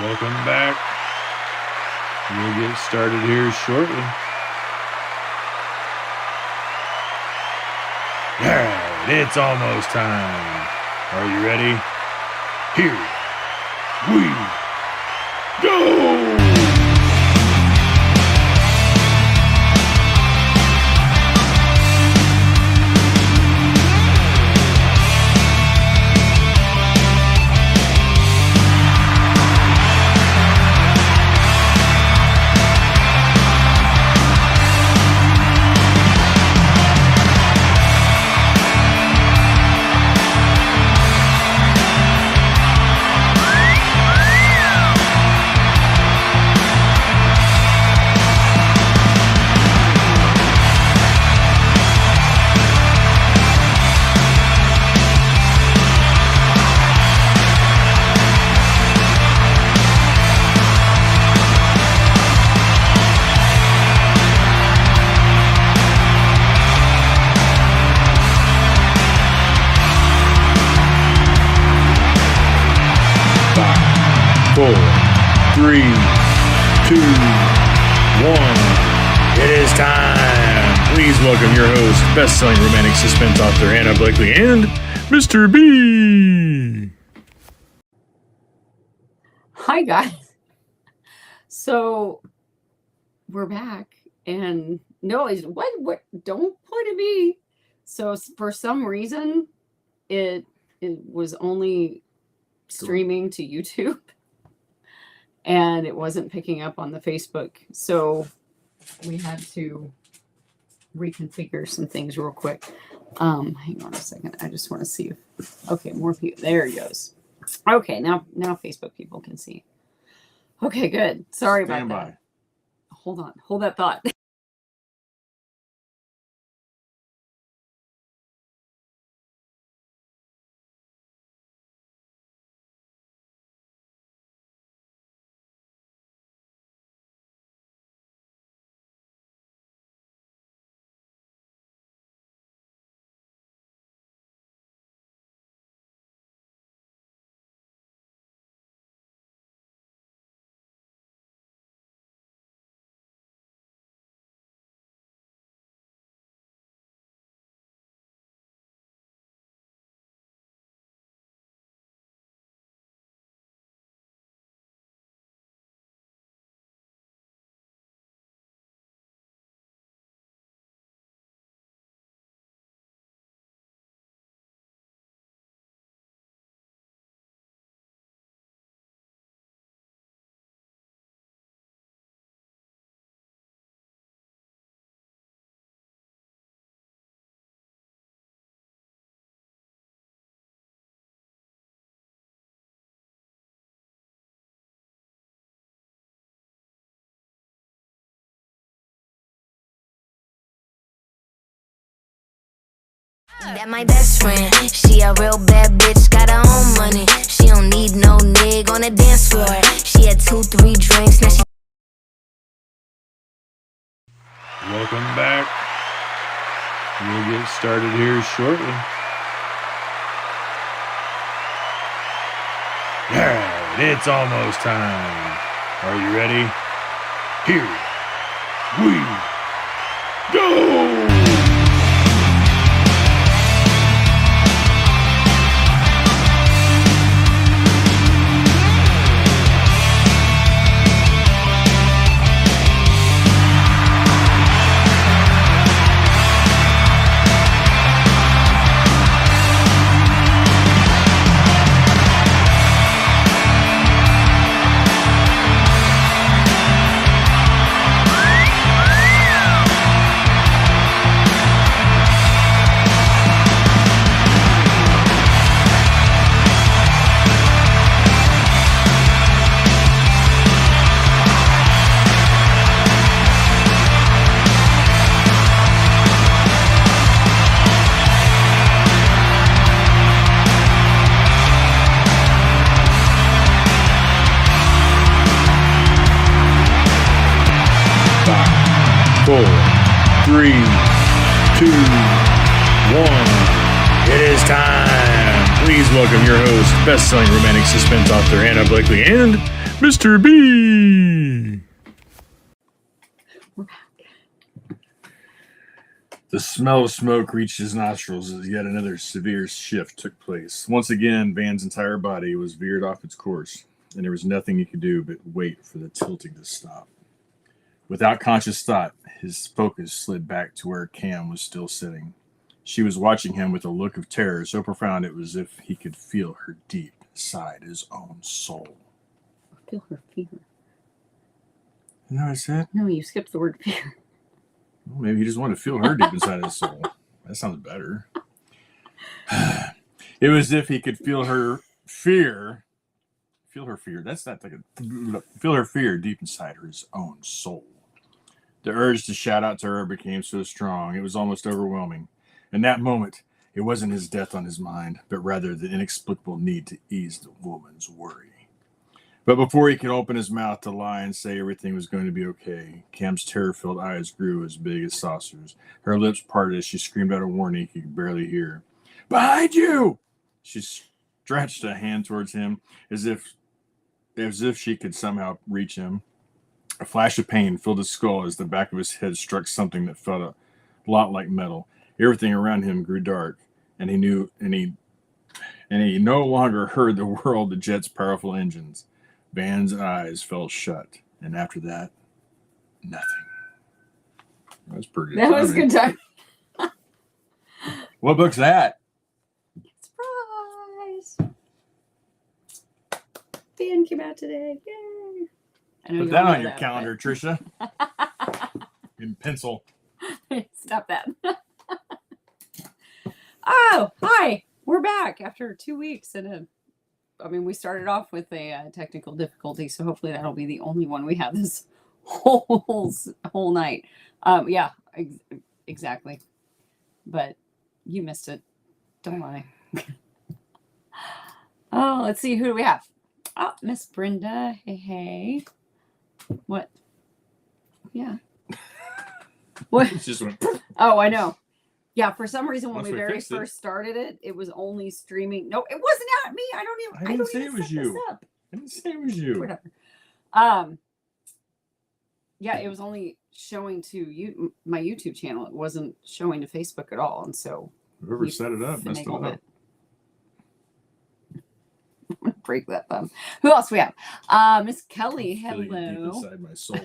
Welcome back. We'll get started here shortly. Alright, it's almost time. Are you ready? Here we go! 4, 3, 2, 1. It is time. Please welcome your host, best-selling romantic suspense author Anna Blakely, and Mr. B. Hi, guys. So we're back, and no, what? Don't point at me. So for some reason, it was only streaming to YouTube, and it wasn't picking up on the Facebook. So we had to reconfigure some things real quick. Hang on a second. I just want to see if, okay, more people. There it goes. Okay, now Facebook people can see. Okay, good. Sorry about that. Hold on. Hold that thought. That my best friend, she a real bad bitch, got her own money. She don't need no nigga on the dance floor. She had 2-3 drinks, now she... Welcome back. We'll get started here shortly. Alright, it's almost time. Are you ready? Here we go! Four, 3, 2, 1. It is time. Please welcome your host, best-selling romantic suspense author Anna Blakely, and Mr. B. We're back. The smell of smoke reached his nostrils as yet another severe shift took place. Once again, Van's entire body was veered off its course, and there was nothing he could do but wait for the tilting to stop. Without conscious thought, his focus slid back to where Cam was still sitting. She was watching him with a look of terror so profound it was as if he could feel her deep inside his own soul. Feel her fear. You know what I said? No, you skipped the word fear. Well, maybe he just wanted to feel her deep inside his soul. That sounds better. It was as if he could feel her fear. Feel her fear. That's not like a... Feel her fear deep inside his own soul. The urge to shout out to her became so strong, it was almost overwhelming. In that moment, it wasn't his death on his mind, but rather the inexplicable need to ease the woman's worry. But before he could open his mouth to lie and say everything was going to be okay, Cam's terror-filled eyes grew as big as saucers. Her lips parted as she screamed out a warning he could barely hear. "Behind you!" She stretched a hand towards him as if she could somehow reach him. A flash of pain filled his skull as the back of his head struck something that felt a lot like metal. Everything around him grew dark, and he no longer heard the whir of the jet's powerful engines. Van's eyes fell shut, and after that, nothing. That was pretty good. That was a good time. What book's that? Surprise! Van came out today. Yay! I know Put you that all know on your calendar, but... Trisha. In pencil. Stop that. Oh, hi. We're back after 2 weeks. We started off with a technical difficulty, so hopefully that'll be the only one we have this whole night. Yeah, exactly. But you missed it. Don't lie. Oh, let's see. Who do we have? Oh, Miss Brenda. Hey. What? Yeah. What? It just went... Oh, I know. Yeah, for some reason when Once we we very fixed it. first started it, it was only streaming. No, it wasn't at me. I didn't don't say even it was set this you. up. I didn't say it was you. Whatever. Yeah, it was only showing to you my YouTube channel. It wasn't showing to Facebook at all, and so Whoever we set it up messed it finagled up. it. Break that thumb. Who else we have? Miss Kelly. Feeling it deep Hello. inside my soul.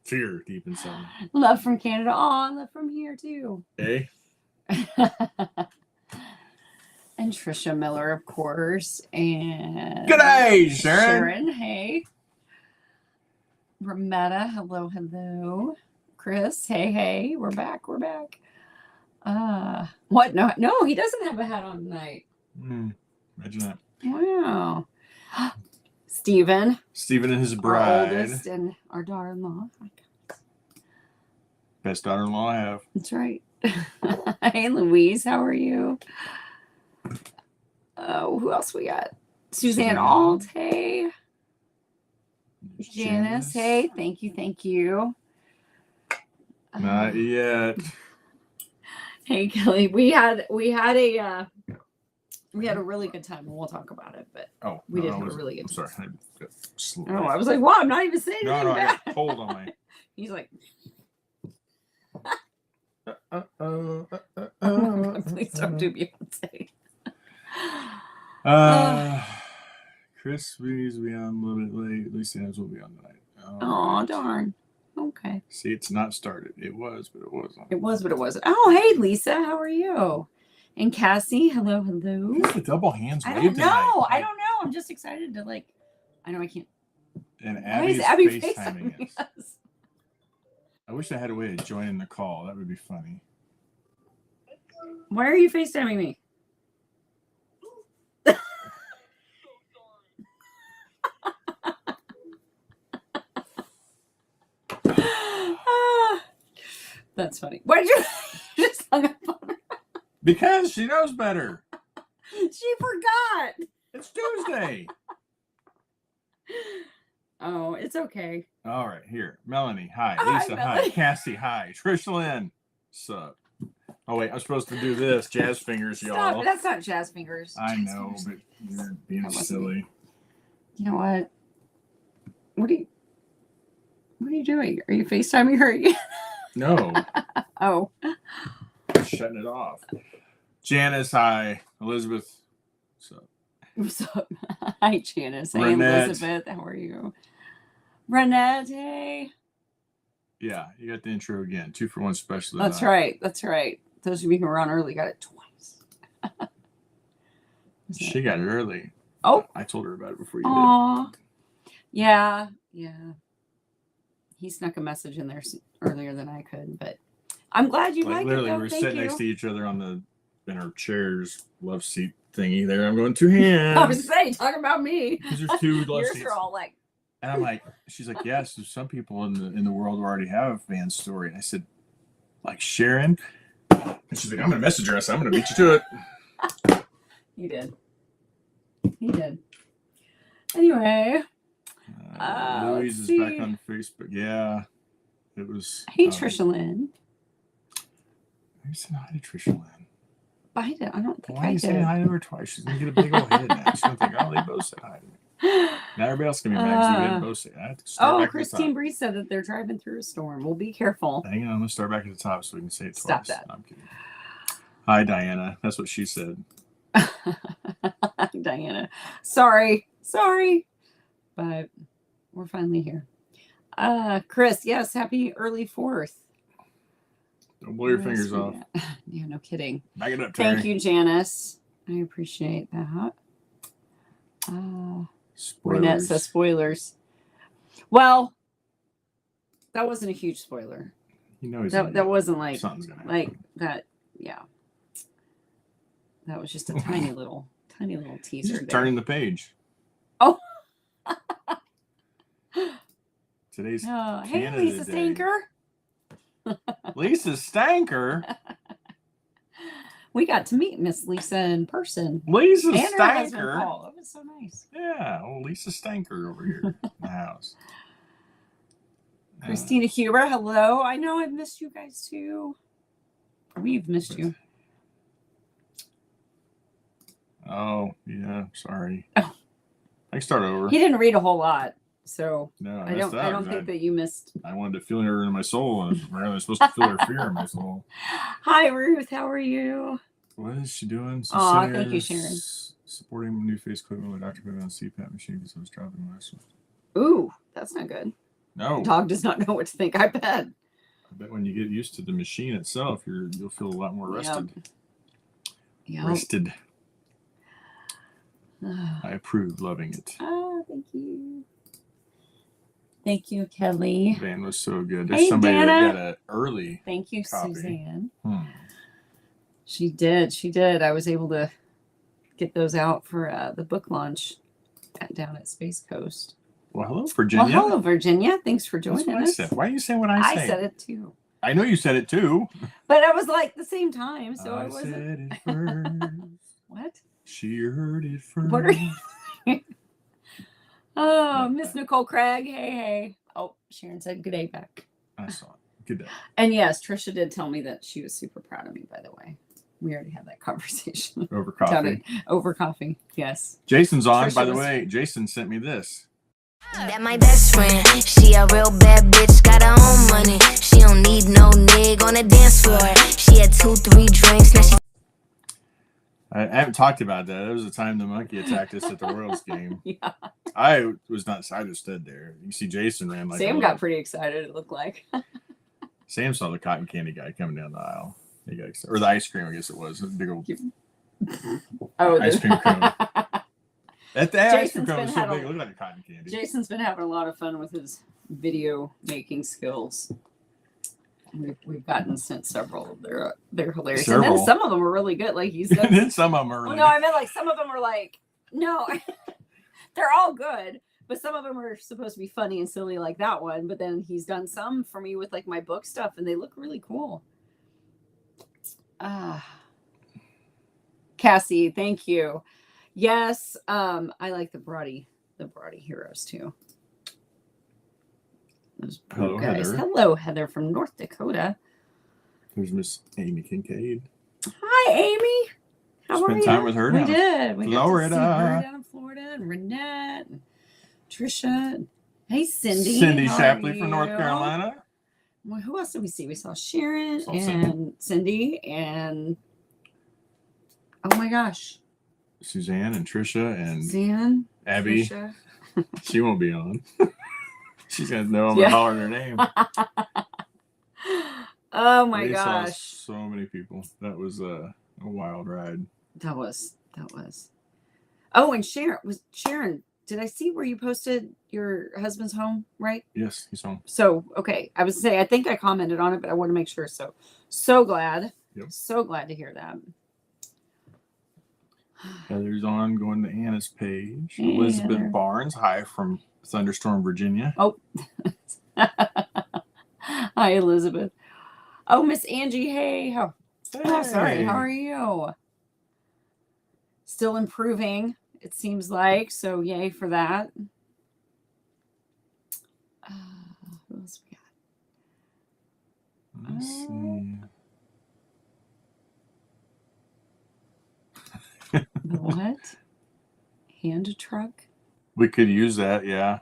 Fear deep inside. Love from Canada. Oh, love from here too. Hey. And Trisha Miller, of course. And G'day, Sharon. Sharon, hey. Rametta, hello. Chris, hey. We're back. What? No, he doesn't have a hat on tonight. Imagine that. Wow. Stephen Stephen and his our bride. oldest, and our daughter-in-law. Best daughter-in-law I have. That's right. Hey, Louise, how are you? Who else we got? Suzanne Alt, hey. Janice, hey. Thank you. Not yet. Hey, Kelly. We had a really good time, and we'll talk about it. But we did have a really good time. I'm sorry. I was like, "Wow, I'm not even saying anything No, I bad." got cold on my. He's like, Oh. "Please don't do Beyonce." Chris will be on a little bit late. At least Anna's will be on tonight. Oh, darn. Okay. See, it's not started. It was, but it wasn't. It was, but it wasn't. Oh, hey, Lisa. How are you? And Cassie. Hello. Who's the double hands I waved don't know. tonight? I don't know. I'm just excited to I know I can't. And Why is Abby's Abby FaceTiming us. I wish I had a way to join in the call. That would be funny. Why are you FaceTiming me? That's funny. Why did you just hung up on her? Because she knows better. She forgot. It's Tuesday. Oh, it's okay. All right, here. Melanie, hi. Hi, Lisa, hi. Melanie. Cassie, hi. Trish Lynn, sup? Oh, wait, I'm supposed to do this. Jazz fingers, Stop. y'all. That's not jazz fingers. I Jazz know, fingers. but you're being That wasn't silly. You know what? What are you doing? Are you FaceTiming her again? No, Oh. shutting it off. Janice, hi. Elizabeth, what's up? What's up? Hi, Janice. Hey, Renette. Elizabeth. How are you? Renette, hey. Yeah, you got the intro again. 2-for-1 special. That's right. That's right. Those of you who were on early got it twice. She got it early. Oh. I told her about it before you Aw. Yeah. He snuck a message in there earlier than I could, but I'm glad you did. Like like literally, it. we were sitting next to each other in our chairs, love seat thingy. There, I'm going 2 hands. I was saying, talk about me. Because there's 2 love Yours seats. are all like. And I'm like, she's like, yes, there's some people in the world who already have Van's story. And I said, like Sharon. And she's like, I'm gonna message her. I said, I'm gonna beat you to it. He did. Anyway. Louise is back on Facebook. Yeah, it was. Hey, Trisha Lynn. I said hi to Trisha Lynn. I don't think Why are I you saying did. hi to her twice? She's gonna get a big old head now. She's gonna think, oh, they both said hi to me. Now everybody else can be mad because we didn't both say. I have to start back at the Christine top. Bree said that they're driving through a storm. Well, be careful. Hang on, I'm gonna start back at the top so we can say it twice. Stop that. No, I'm kidding. Hi, Diana. That's what she said. Diana. Sorry. But we're finally here. Chris, yes, happy early 4th. Don't blow your fingers off. Yeah, no kidding. Back it up, Terry. Thank you, Janice. I appreciate that. Renette says spoilers. Well, that wasn't a huge spoiler. You know, That wasn't like something's gonna happen. like that. Yeah, that was just a tiny little teaser. Just turning the page. Oh. Today's Hey, Canada Lisa Day. Stanker. Lisa Stanker. We got to meet Miss Lisa in person. Lisa And her husband Stanker. Paul. That was so nice. Yeah, old Lisa Stanker over here in the house. Christina Huber, hello. I know I've missed you guys too. We've missed you. Oh, yeah, sorry. Oh. I can start over. He didn't read a whole lot, so No, I don't think that you missed. I wanted to feel her in my soul, and apparently I'm supposed to feel her fear in my soul. Hi, Ruth. How are you? What is she doing? Aw, thank you, Sharon. Supporting new face equipment with Dr. Put on CPAP machine because I was dropping my last one. Ooh, that's not good. No. Dog does not know what to think. I bet. I bet when you get used to the machine itself, you'll feel a lot more rested. Yeah. Rested. I approve, loving it. Oh, thank you. Thank you, Kelly. Van was so good. There's Hey, somebody Dana. that got an early. Thank you, copy. Suzanne. Hmm. She did. I was able to get those out for the book launch down at Space Coast. Well, hello, Virginia. Well, hello, Virginia. Thanks for That's joining what I us. said. Why are you saying what I say? I said it too. I know you said it too. But it was like the same time, so I it wasn't. said it first. What? She heard it first. What are you? Oh, Miss Nicole Craig. Hey. Oh, Sharon said good day back. I saw it. Good day. And yes, Trisha did tell me that she was super proud of me, by the way. We already had that conversation. Over Down coffee. over coffee. Yes. Jason's on, Trisha by the was- way. Jason sent me this. That my best friend. She a real bad bitch, got her own money. She don't need no nigga on the dance floor. She had 2-3 drinks, now she. I haven't talked about that. There was a time the monkey attacked us at the Royals game. Yeah. I just stood there. You see Jason ran like Sam got pretty excited, it looked like. Sam saw the cotton candy guy coming down the aisle. He got excited. Or the ice cream, I guess it was. A big old ice cream cone. That ice cream Jason's cone was been so had a- big. It looked like a cotton candy. Jason's been having a lot of fun with his video making skills. We've gotten sent several. They're hilarious. And Several. then some of them are really good. Like he's And then some of them are well, really no, I meant like some of them are like, no, they're all good. But some of them are supposed to be funny and silly like that one. But then he's done some for me with like my book stuff and they look really cool. Cassie, thank you. Yes, I like the Brody heroes too. Those Hello, guys. Heather. Hello, Heather from North Dakota. There's Miss Amy Kincaid. Hi, Amy. How are Spent you? time with her We down did. We got to see Florida. her down in Florida, and Renette, and Trisha. Hey, Cindy. Cindy how Shapley are from North you? Carolina. Well, who else did we see? We saw Sharon Saw and Cindy and oh my gosh, Suzanne and Trisha and Suzanne, Abby. Trisha. She won't be on. She's gonna know I'm Yeah. hollering her name. Oh my They saw gosh, so many people. That was a wild ride. that was. Oh, and Sharon. Did I see where you posted your husband's home? Right. Yes, he's home. So okay, I was saying I think I commented on it, but I want to make sure. So glad. Yep. So glad to hear that. Heather's on, going to Anna's page. Hey, Elizabeth Heather. Barnes, hi from Thunderstorm, Virginia. Oh. Hi, Elizabeth. Oh, Miss Angie. Hey. Oh, sorry. How are you? Still improving, it seems like. So yay for that. Who else we got? Let's see. The what? Hand truck? We could use that, yeah.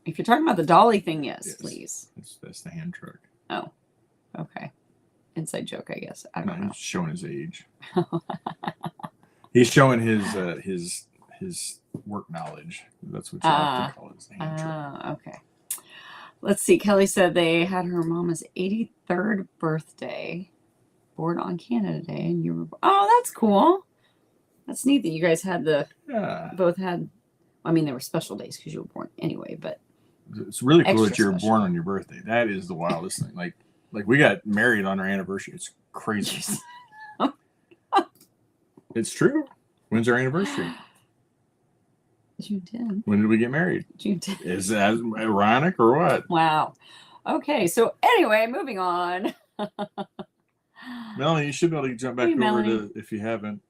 If you're talking about the dolly thing, yes. Please. That's the hand truck. Oh, okay. Inside joke, I guess. I No, don't know. he's showing his age. He's showing his work knowledge. That's what you like to call it. The hand truck. Okay. Let's see. Kelly said they had her mama's 83rd birthday, born on Canada Day, and you were. Oh, that's cool. That's neat that you guys had both had. I mean, they were special days because you were born anyway, but it's really cool that extra you were special. born on your birthday. That is the wildest thing. Like we got married on our anniversary. It's crazy. It's true. When's our anniversary? June 10. When did we get married? June 10. Is that ironic or what? Wow. Okay. So anyway, moving on. Melanie, you should be able to jump back Hey, over Melanie. to, if you haven't,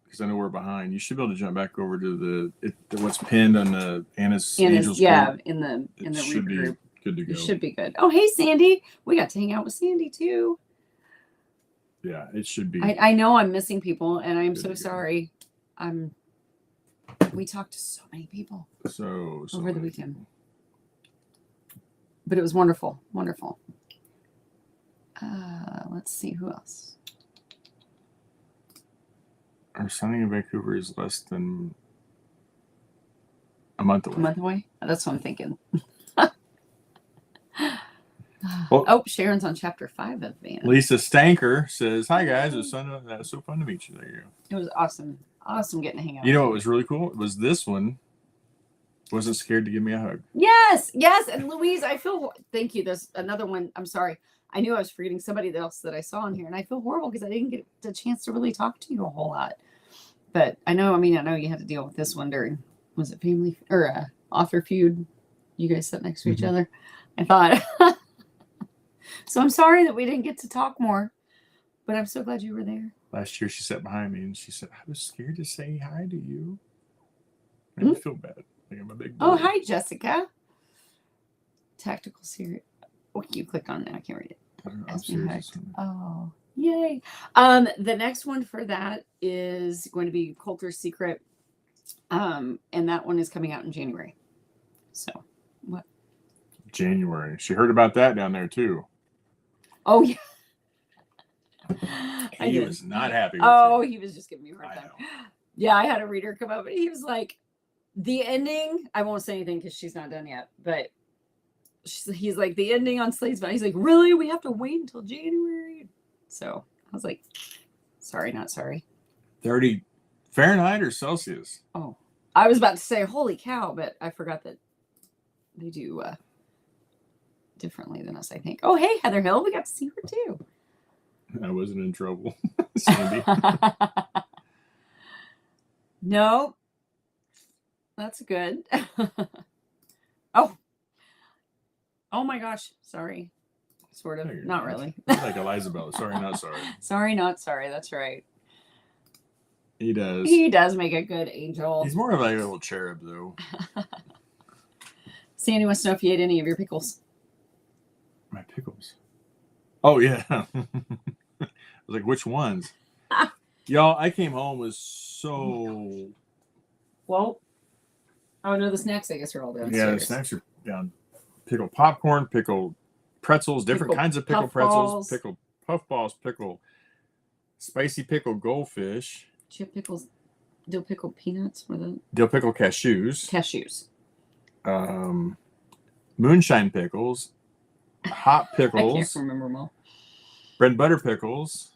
because I know we're behind. You should be able to jump back over to what's pinned on the Anna's Angels group. in the should Reaper be group. good to go. It should be good. Oh, hey, Sandy. We got to hang out with Sandy too. Yeah, it should be. I know I'm missing people, and I'm Good so to go. sorry. We talked to so many people so over the many weekend, people. but it was wonderful. Wonderful. Let's see who else. Our signing in Vancouver is less than a month away. A month away? That's what I'm thinking. Well- Oh, Sharon's on chapter 5 of Van. Lisa Stanker says, "Hi guys, it was so fun to meet you." There you go. It was awesome. Awesome getting to hang out. You know what was really cool? It was this one. Wasn't scared to give me a hug. Yes. And Louise, I feel, thank you. There's another one. I'm sorry. I knew I was forgetting somebody else that I saw on here, and I feel horrible because I didn't get the chance to really talk to you a whole lot. But I know you had to deal with this one during, was it family or author feud? You guys sat next to each other. I thought. So I'm sorry that we didn't get to talk more, but I'm so glad you were there. Last year, she sat behind me and she said, "I was scared to say hi to you." Made me feel bad. Like I'm a big boy. Oh, hi, Jessica. Tactical series. Oh, you clicked on it. I can't read it. I'm As we serious. hacked. Oh, yay. The next one for that is going to be Coulter's Secret. And that one is coming out in January. So what? January. She heard about that down there too. Oh, yeah. I He did. was not happy with Oh, you. he was just giving me a hard I time. know. Yeah, I had a reader come up and he was like, the ending, I won't say anything because she's not done yet, but he's like, the ending on Slade's Bound. He's like, really? We have to wait until January? So I was like, sorry, not sorry. 30 Fahrenheit or Celsius? Oh, I was about to say, holy cow, but I forgot that they do differently than us, I think. Oh, hey, Heather Hill. We got to see her too. I wasn't in trouble. Sandy. No, that's good. Oh my gosh. Sorry. Sort of. No, you're Not not. really. You're like Elizabeth. Sorry, not sorry. Sorry, not sorry. That's right. He does. He does make a good angel. He's more of like a little cherub, though. Sandy wants to know if you ate any of your pickles. My pickles. Oh, yeah. I was like, which ones? Y'all, I came home was so... Well, oh no, the snacks I guess are all downstairs. Yeah, the snacks are down pickled popcorn, pickled pretzels, different Pickled kinds of pickled puffballs. pretzels, pickled puffballs, pickled spicy pickled goldfish, Chip pickles, dill pickled peanuts with it. dill pickled cashews, Cashews. moonshine pickles, hot I can't pickles, remember them all. bread and butter pickles,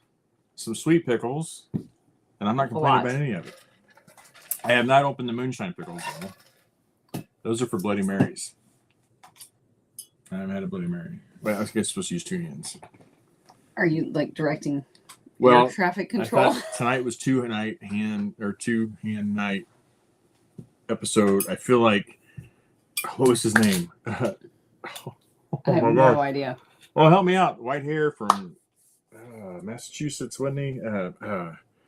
some sweet pickles, and I'm not complaining about any of it. I have not opened the moonshine pickles though. Those are for Bloody Marys. I haven't had a Bloody Mary. But I guess I'm supposed to use 2 hands. Are you like directing Well, your traffic I control? thought tonight was 2-hand night episode. I feel like, what was his name? I have no idea. Well, help me out. White hair from Massachusetts, wasn't he?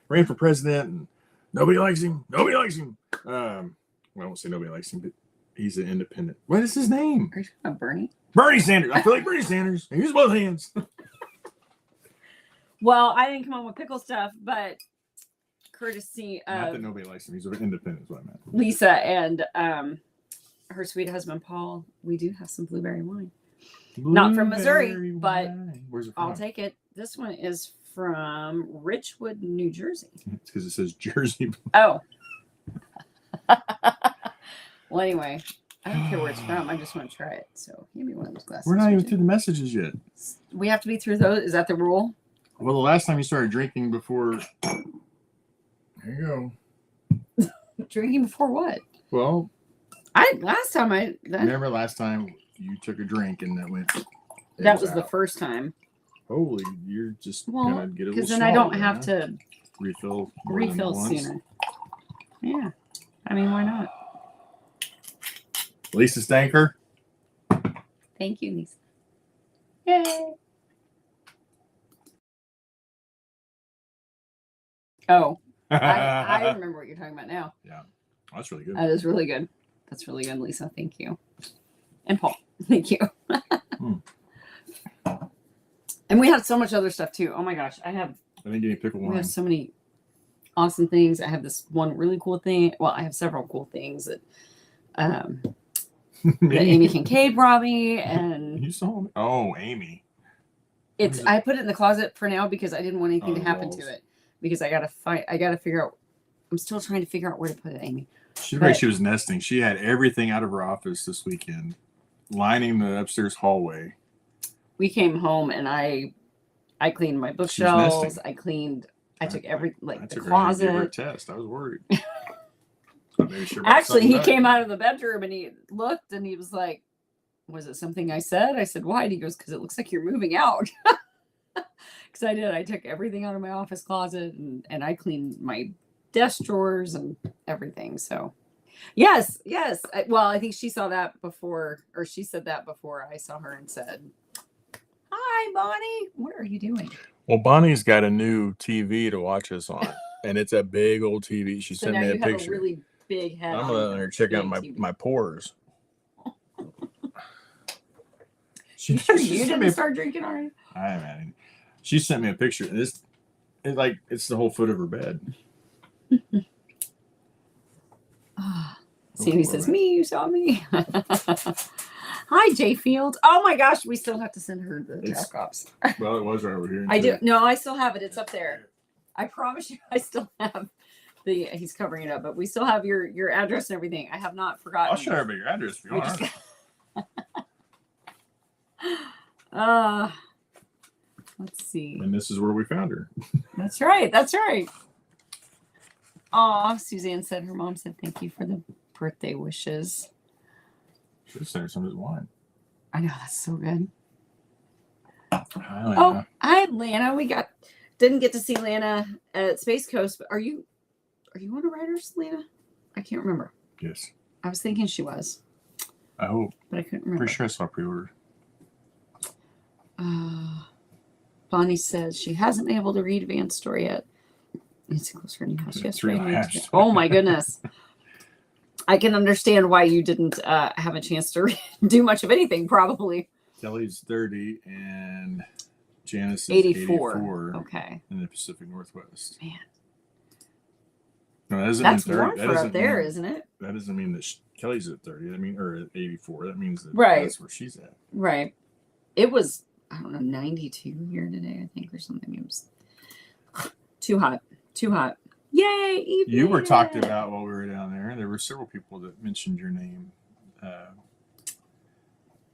Ran for president, and nobody likes him. Nobody likes him. Well, I won't say nobody likes him, but he's an independent. What is his name? Are you talking about Bernie? Bernie Sanders. I feel like Bernie Sanders. I use both hands. Well, I didn't come on with pickle stuff, but courtesy Not of that nobody likes him. He's an independent, is what I meant. Lisa and her sweet husband Paul, we do have some blueberry wine. Not from Missouri, Blueberry but wine. Where's it from? I'll take it. This one is from Richwood, New Jersey. It's because it says Jersey. Oh. Well, anyway, I don't care where it's from. I just want to try it. So give me one of those glasses. We're not even would you? through the messages yet. We have to be through those. Is that the rule? Well, the last time you started drinking before. There you go. Drinking before what? Well, Remember remember last time you took a drink and that went. that was out. the first time. Holy, you're just Well, gonna get a little because then I don't smaller, have huh? to refill more than refill once. sooner. Yeah. I mean, why not? Lisa Stanker. Thank you, Lisa. Yay. Oh, I remember what you're talking about now. Yeah, that's really good. That is really good. That's really good, Lisa. Thank you. And Paul, thank you. And we had so much other stuff too. Oh my gosh, I didn't get any pickle we wine. have so many awesome things. I have this one really cool thing. Well, I have several cool things that that Amy Kincaid brought me, and You saw me? Oh, Amy. it's I put it in the closet for now because I didn't want anything to the happen walls. to it. Because I gotta figure out. I'm still trying to figure out where to put it, Amy. She looked like she was nesting. She had everything out of her office this weekend, lining the upstairs hallway. We came home and I cleaned my bookshelves. I took every I the took her in and gave her a closet. test. I was worried. I made sure about Actually, something he back. came out of the bedroom and he looked and he was like, "Was it something I said?" I said, "Why?" And he goes, "Because it looks like you're moving out." Because I did. I took everything out of my office closet and I cleaned my desk drawers and everything. So, yes. I think she saw that before, or she said that before I saw her and said, "Hi, Bonnie. What are you doing?" Well, Bonnie's got a new TV to watch us on, and it's a big old TV. She So sent now me you a have picture. a really big head. I'm on gonna your let her check out big TV. my pores. You sure you sent me didn't a- start drinking already? I haven't had any. She sent me a picture. It's the whole foot of her bed. Sandy says, "Me, you saw me." Hi, Jay Field. Oh my gosh, we still have to send her the It's- jack ops. Well, it was right over here. I do. No, I still have it. It's up there. I promise you, I still have the. He's covering it up, but we still have your address and everything. I have not forgotten. I'll show everybody your address if you We want. just- let's see. And this is where we found her. That's right. That's right. Aw, Suzanne said her mom said thank you for the birthday wishes. Should have sent her some of his wine. I know that's so good. Hi, Oh, hi, Lana. Didn't get to see Lana at Space Coast, but are you on a writer's, Lana? I can't remember. yes. I was thinking she was, I hope. but I couldn't remember. Pretty sure I saw pre-order. Bonnie says she hasn't been able to read Van's story yet. It's close to her new house It's yesterday. 3.5. Oh my goodness. I can understand why you didn't have a chance to do much of anything, probably. Kelly's 30 and Janice is 84. 84 Okay. in the Pacific Northwest. Man. No, that doesn't That's mean 30. warm That for up doesn't there, mean, isn't it? that doesn't mean that Kelly's at 30. I mean, or at 84. That means that Right. that's where she's at. Right. It was, I don't know, 92 here today, I think, or something. It was too hot. Too hot. Yay! Eve You were made talked it. about while we were down there. There were several people that mentioned your name.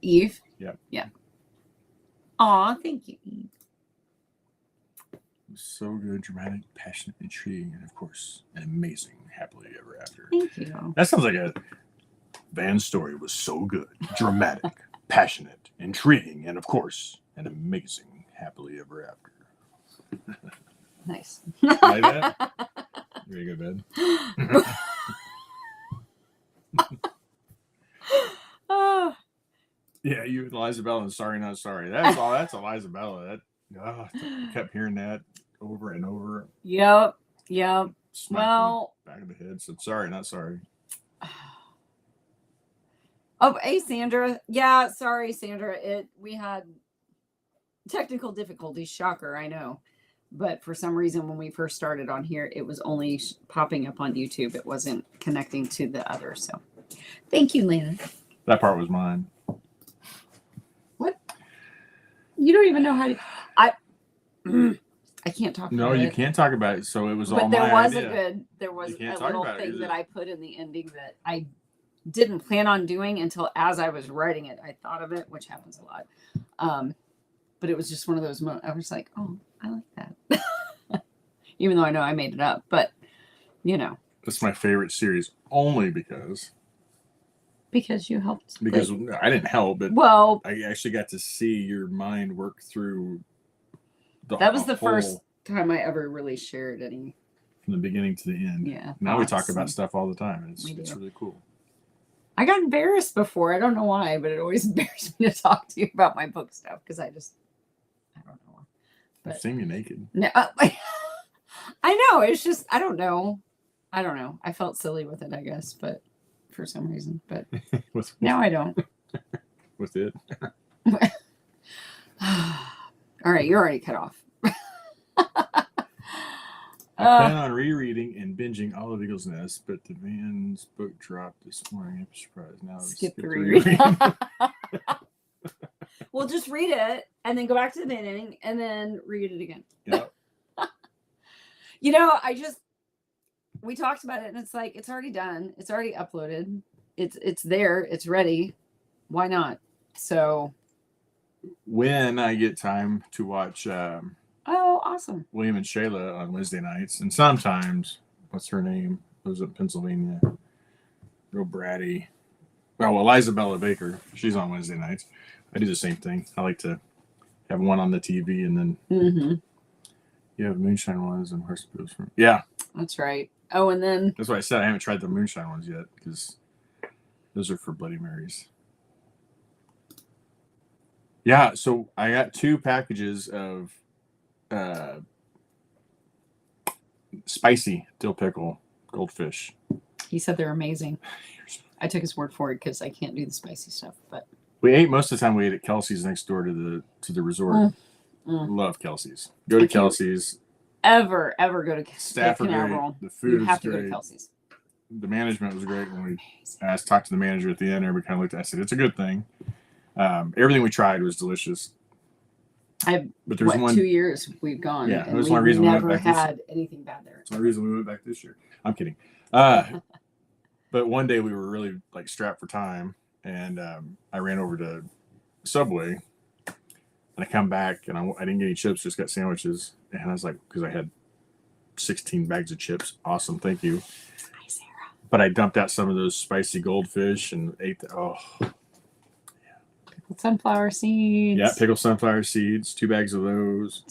Eve? Yep. Yeah. Aw, thank you, Eve. It was so good, dramatic, passionate, intriguing, and of course, an amazing, happily ever after. Thank you. That sounds like a Van's story was so good, dramatic, passionate, intriguing, and of course, an amazing, happily ever after. Nice. Like that? You ready to go to bed? Oh, Yeah, you and Eliza Bella and Sorry Not Sorry. That's all. That's Eliza Bella. I kept hearing that over and over. yep. Smacked me in Well, the back of the head. Said Sorry Not Sorry. oh, hey, Sandra. Yeah, sorry, Sandra. We had technical difficulties. Shocker, I know. But for some reason, when we first started on here, it was only popping up on YouTube. It wasn't connecting to the other. So thank you, Lana. That part was mine. What? You don't even know how to. I can't talk No, about you it. can't talk about it. So it was all But there my was idea. there was You a can't talk little about it, thing is that it? I put in the ending that I didn't plan on doing until as I was writing it, I thought of it, which happens a lot. But it was just one of those moments. I was like, oh, I like that. Even though I know I made it up, but you know. That's my favorite series only because Because you helped. I didn't help, but Well, I actually got to see your mind work through that was the whole, first time I ever really shared any. from the beginning to the end. Yeah. Now we talk thoughts about and- stuff all the time, and We it's do. really cool. I got embarrassed before. I don't know why, but it always embarrassed me to talk to you about my book stuff because I don't know why. I've But seen you naked. no, I know. It's just I don't know. I felt silly with it, I guess, but for some reason. But now I don't. With it. All right, you're already cut off. I plan on rereading and binging all of Eagle's Nest, but the Van's book dropped this morning. I'm surprised. Now Skip the the rereading. Well, just read it and then go back to the beginning and then read it again. Yep. You know, we talked about it and it's like it's already done. It's already uploaded. It's there. It's ready. Why not? So When I get time to watch oh, awesome. William and Shayla on Wednesday nights, and sometimes, what's her name? Lives up in Pennsylvania. Real bratty. Well, Eliza Bella Baker. She's on Wednesday nights. I do the same thing. I like to have one on the TV and then you have moonshine ones and horse pills. Yeah. That's right. Oh, and then That's why I said I haven't tried the moonshine ones yet because those are for Bloody Marys. Yeah, so I got 2 packages of spicy dill pickle goldfish. he said they're amazing. I took his word for it because I can't do the spicy stuff. But We ate most of the time. We ate at Kelsey's next door to the resort. Love Kelsey's. Go to Kelsey's. ever go to Staff are great. Canaveral, The food you is have to go to great. Kelsey's. The management was great. When we talked to the manager at the end, everybody kind of looked at it. I said, it's a good thing. Everything we tried was delicious. But there's 2 years we've gone. Yeah, and there's we've one reason we went never back this had anything bad there. That's one reason we went back this year. I'm kidding. But one day we were really like strapped for time, and I ran over to Subway, and I come back, and I didn't get any chips, just got sandwiches, and I was like, because I had 16 bags of chips. Awesome, thank you. Hi, Sarah. But I dumped out some of those spicy goldfish and ate Pickled sunflower seeds. yeah, pickled sunflower seeds, 2 bags of those.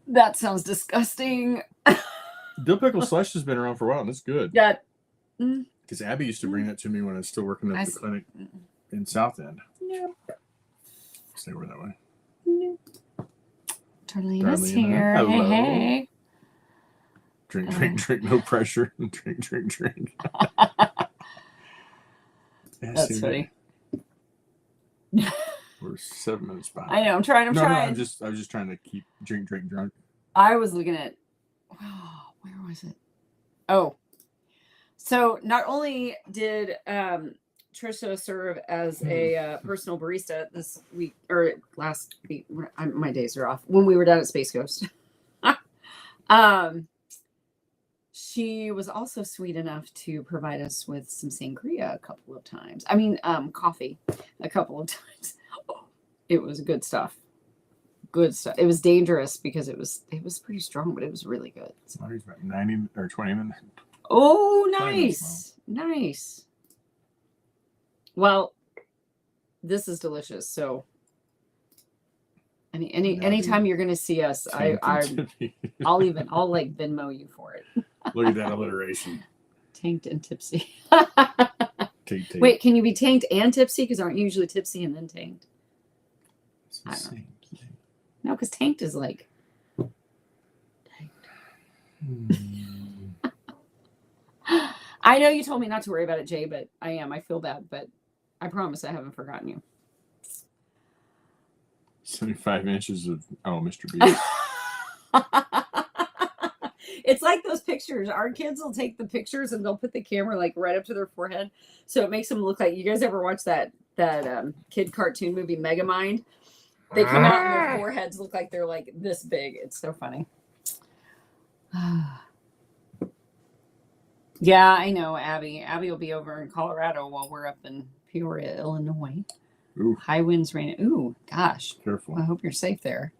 That sounds disgusting. Dill pickle slush has been around for a while, and it's good. That. Because Abby used to bring that to me when I was still working at the clinic in South End. Yeah. Stay over that way. Darlena's Darlena, here. hello. Hey. Drink, no pressure. Drink. That's funny. We're 7 minutes behind. I know. I'm trying. No, I was just trying to keep drink drunk. I was looking at. Oh, where was it? Oh, so not only did Trisha serve as a personal barista this week or last week, my days are off, when we were down at Space Coast. She was also sweet enough to provide us with some sangria a couple of times. I mean, coffee a couple of times. Oh, it was good stuff. Good stuff. It was dangerous because it was pretty strong, but it was really good. So. About 90 or 20 minutes. Oh, nice. Nice. Well, this is delicious. So anytime you're gonna see us, I'll like Venmo you for it. Look at that alliteration. Tanked and tipsy. Tanked. Wait, can you be tanked and tipsy? Because aren't you usually tipsy and then tanked? It's the same thing. No, because tanked is like tanked. I know you told me not to worry about it, Jay, but I am. I feel bad, but I promise I haven't forgotten you. 75 inches of Mr. Beast. It's like those pictures. Our kids will take the pictures and they'll put the camera like right up to their forehead, so it makes them look like. You guys ever watch that kid cartoon movie Megamind? They come out and their foreheads look like they're like this big. It's so funny. Yeah, I know, Abby. Abby will be over in Colorado while we're up in Peoria, Illinois. Ooh. High winds, rain. Ooh, gosh. Careful. I hope you're safe there.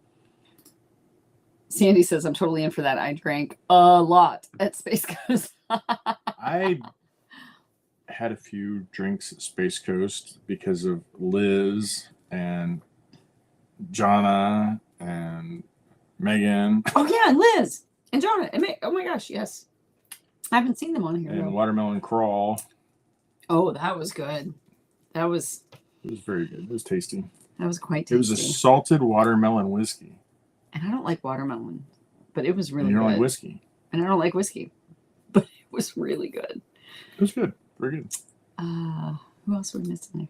Sandy says, I'm totally in for that. I drank a lot at Space Coast. I had a few drinks at Space Coast because of Liz and Jonna and Megan. Oh, yeah, Liz and Jonna. Oh, my gosh, yes. I haven't seen them on here. And Watermelon Crawl. Oh, that was good. It was very good. It was tasty. That was quite tasty. It was a salted watermelon whiskey. And I don't like watermelon, but it was really good. You don't good. like whiskey. And I don't like whiskey, but it was really good. It was good. Very good. Who else are we missing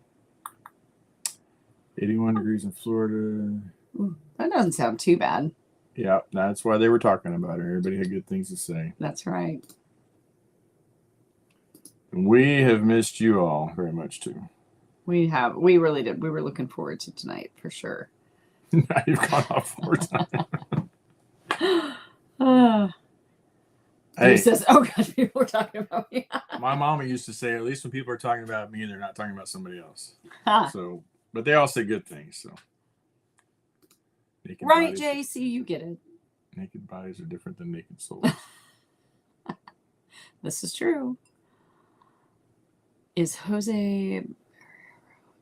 there? 81 degrees in Florida. Ooh, that doesn't sound too bad. Yeah, that's why they were talking about it. Everybody had good things to say. That's right. And we have missed you all very much too. We have. We really did. We were looking forward to tonight for sure. Now you've gone off 4 times. He says, "Oh God, people are talking about me." My mama used to say, "At least when people are talking about me, they're not talking about somebody else." Huh. So, but they all say good things. So, naked right, bodies, JC, you get it. Naked bodies are different than naked souls. This is true. Is Jose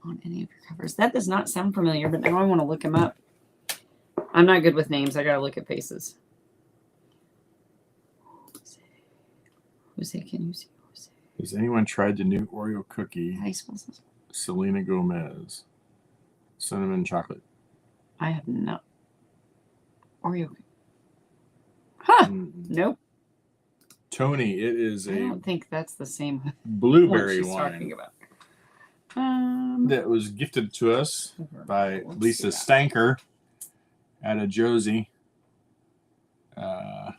on any of your covers? That does not sound familiar, but now I want to look him up. I'm not good with names. I got to look at faces. Jose, can you see Jose? Has anyone tried the new Oreo cookie? How do you spell this? Selena Gomez. Cinnamon chocolate. I have not. Oreo. Huh. Nope. Tony, it is I a don't think that's the same blueberry one she's talking wine about. that was gifted to us by Let's Lisa see that. Stanker out of Josie. Yeah.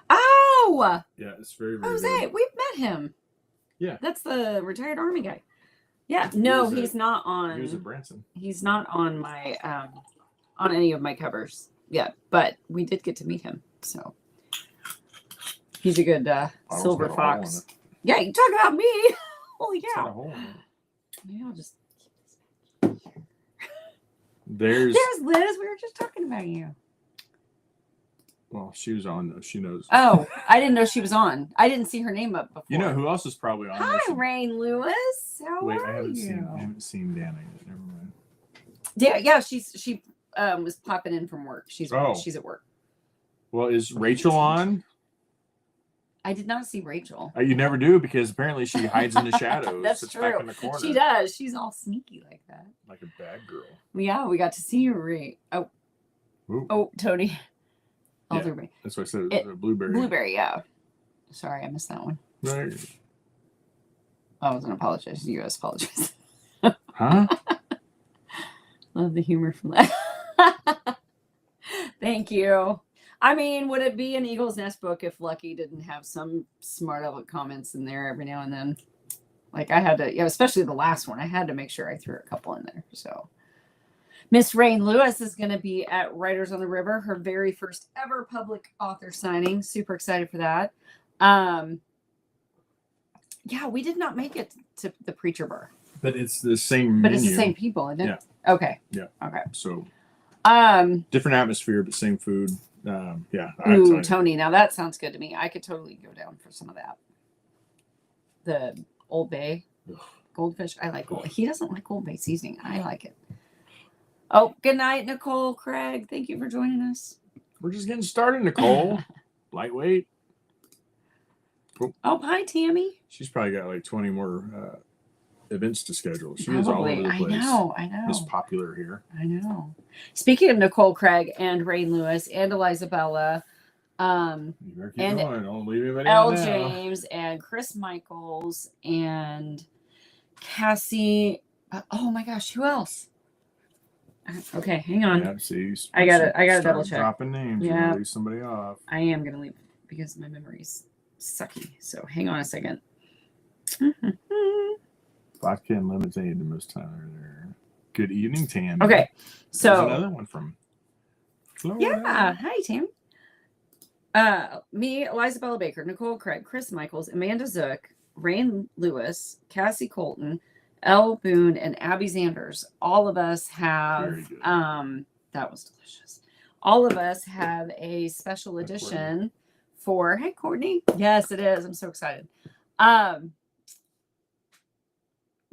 Oh! Yeah, it's very, very Jose, good. we've met him. Yeah. That's the retired Army guy. Yeah. No, He was he's not on. He was at Branson. He's not on my on any of my covers yet, but we did get to meet him. So he's a good silver got a hole in fox. it. Yeah, you talk about me. Holy It's got a cow. hole in it. Maybe I'll just keep this back. There's Liz. We were just talking about you. well, she was on though. She knows. Oh, I didn't know she was on. I didn't see her name up before. You know who else is probably on? Hi, this? Rain Lewis. How Wait, are I haven't you? seen Dana yet. Never mind. Yeah, she was popping in from work. She's at work. Well, is Rachel on? I did not see Rachel. You never do because apparently she hides in the shadows. That's sits true. Back in the corner. She does. She's all sneaky like that. Like a bad girl. Yeah, we got to see her. Ooh. Oh, Tony. Yeah. Elderberry. That's what I said. It was a blueberry. Blueberry, yeah. Sorry, I missed that one. Right. I was going to apologize. You guys apologize. Huh? Love the humor from that. Thank you. I mean, would it be an Eagle's Nest book if Lucky didn't have some smart aleck comments in there every now and then? Like I had to, especially the last one, I had to make sure I threw a couple in there. So Miss Rain Lewis is going to be at Writers on the River, her very first ever public author signing. Super excited for that. Yeah, we did not make it to the Preacher Bar. But it's the same But menu. it's the same people, isn't it? Yeah. Okay. Yeah. Okay. So Different atmosphere, but same food. Yeah. Ooh, Tony. Now that sounds good to me. I could totally go down for some of that. The Old Bay goldfish. I like Old. He doesn't like Old Bay seasoning. I like it. Oh, good night, Nicole Craig. Thank you for joining us. We're just getting started, Nicole. Lightweight. Oh, hi, Tammy. She's probably got like 20 more events to schedule. She is all over the place. I know. Miss Popular here. I know. Speaking of Nicole Craig and Rain Lewis and Eliza Bella, You better keep and going. Don't leave anybody Elle out now. James and Chris Michaels and Cassie. Oh my gosh, who else? Okay, hang on. Yeah, see, I gotta start double check. Dropping names. Yeah. You're gonna leave somebody off. I am gonna leave because my memory's sucky. So hang on a second. Vodka and lemonade the most time there. Good evening, Tam. Okay, There's so another one from Florida. yeah, hi Tam. Me, Eliza Bella Baker, Nicole Craig, Chris Michaels, Amanda Zook, Rain Lewis, Cassie Colton, Elle Boone, and Abby Zanders. All of us have Very good. that was delicious. All of us have a special That's edition for hey Courtney. Yes, it is. I'm so excited.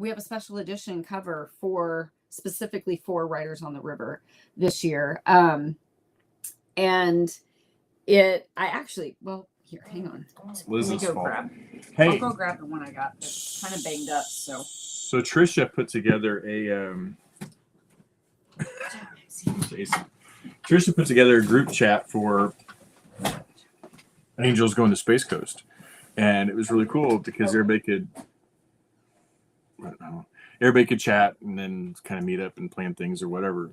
We have a special edition cover for specifically for Writers on the River this year. And I actually, well, here, hang on. It's Liz's Let me go fault. grab. Hey, I'll go grab the one I got that's kind of banged up. So Trisha put together a Jason. Trisha put together a group chat for Angels going to Space Coast, and it was really cool because everybody could chat and then kind of meet up and plan things or whatever.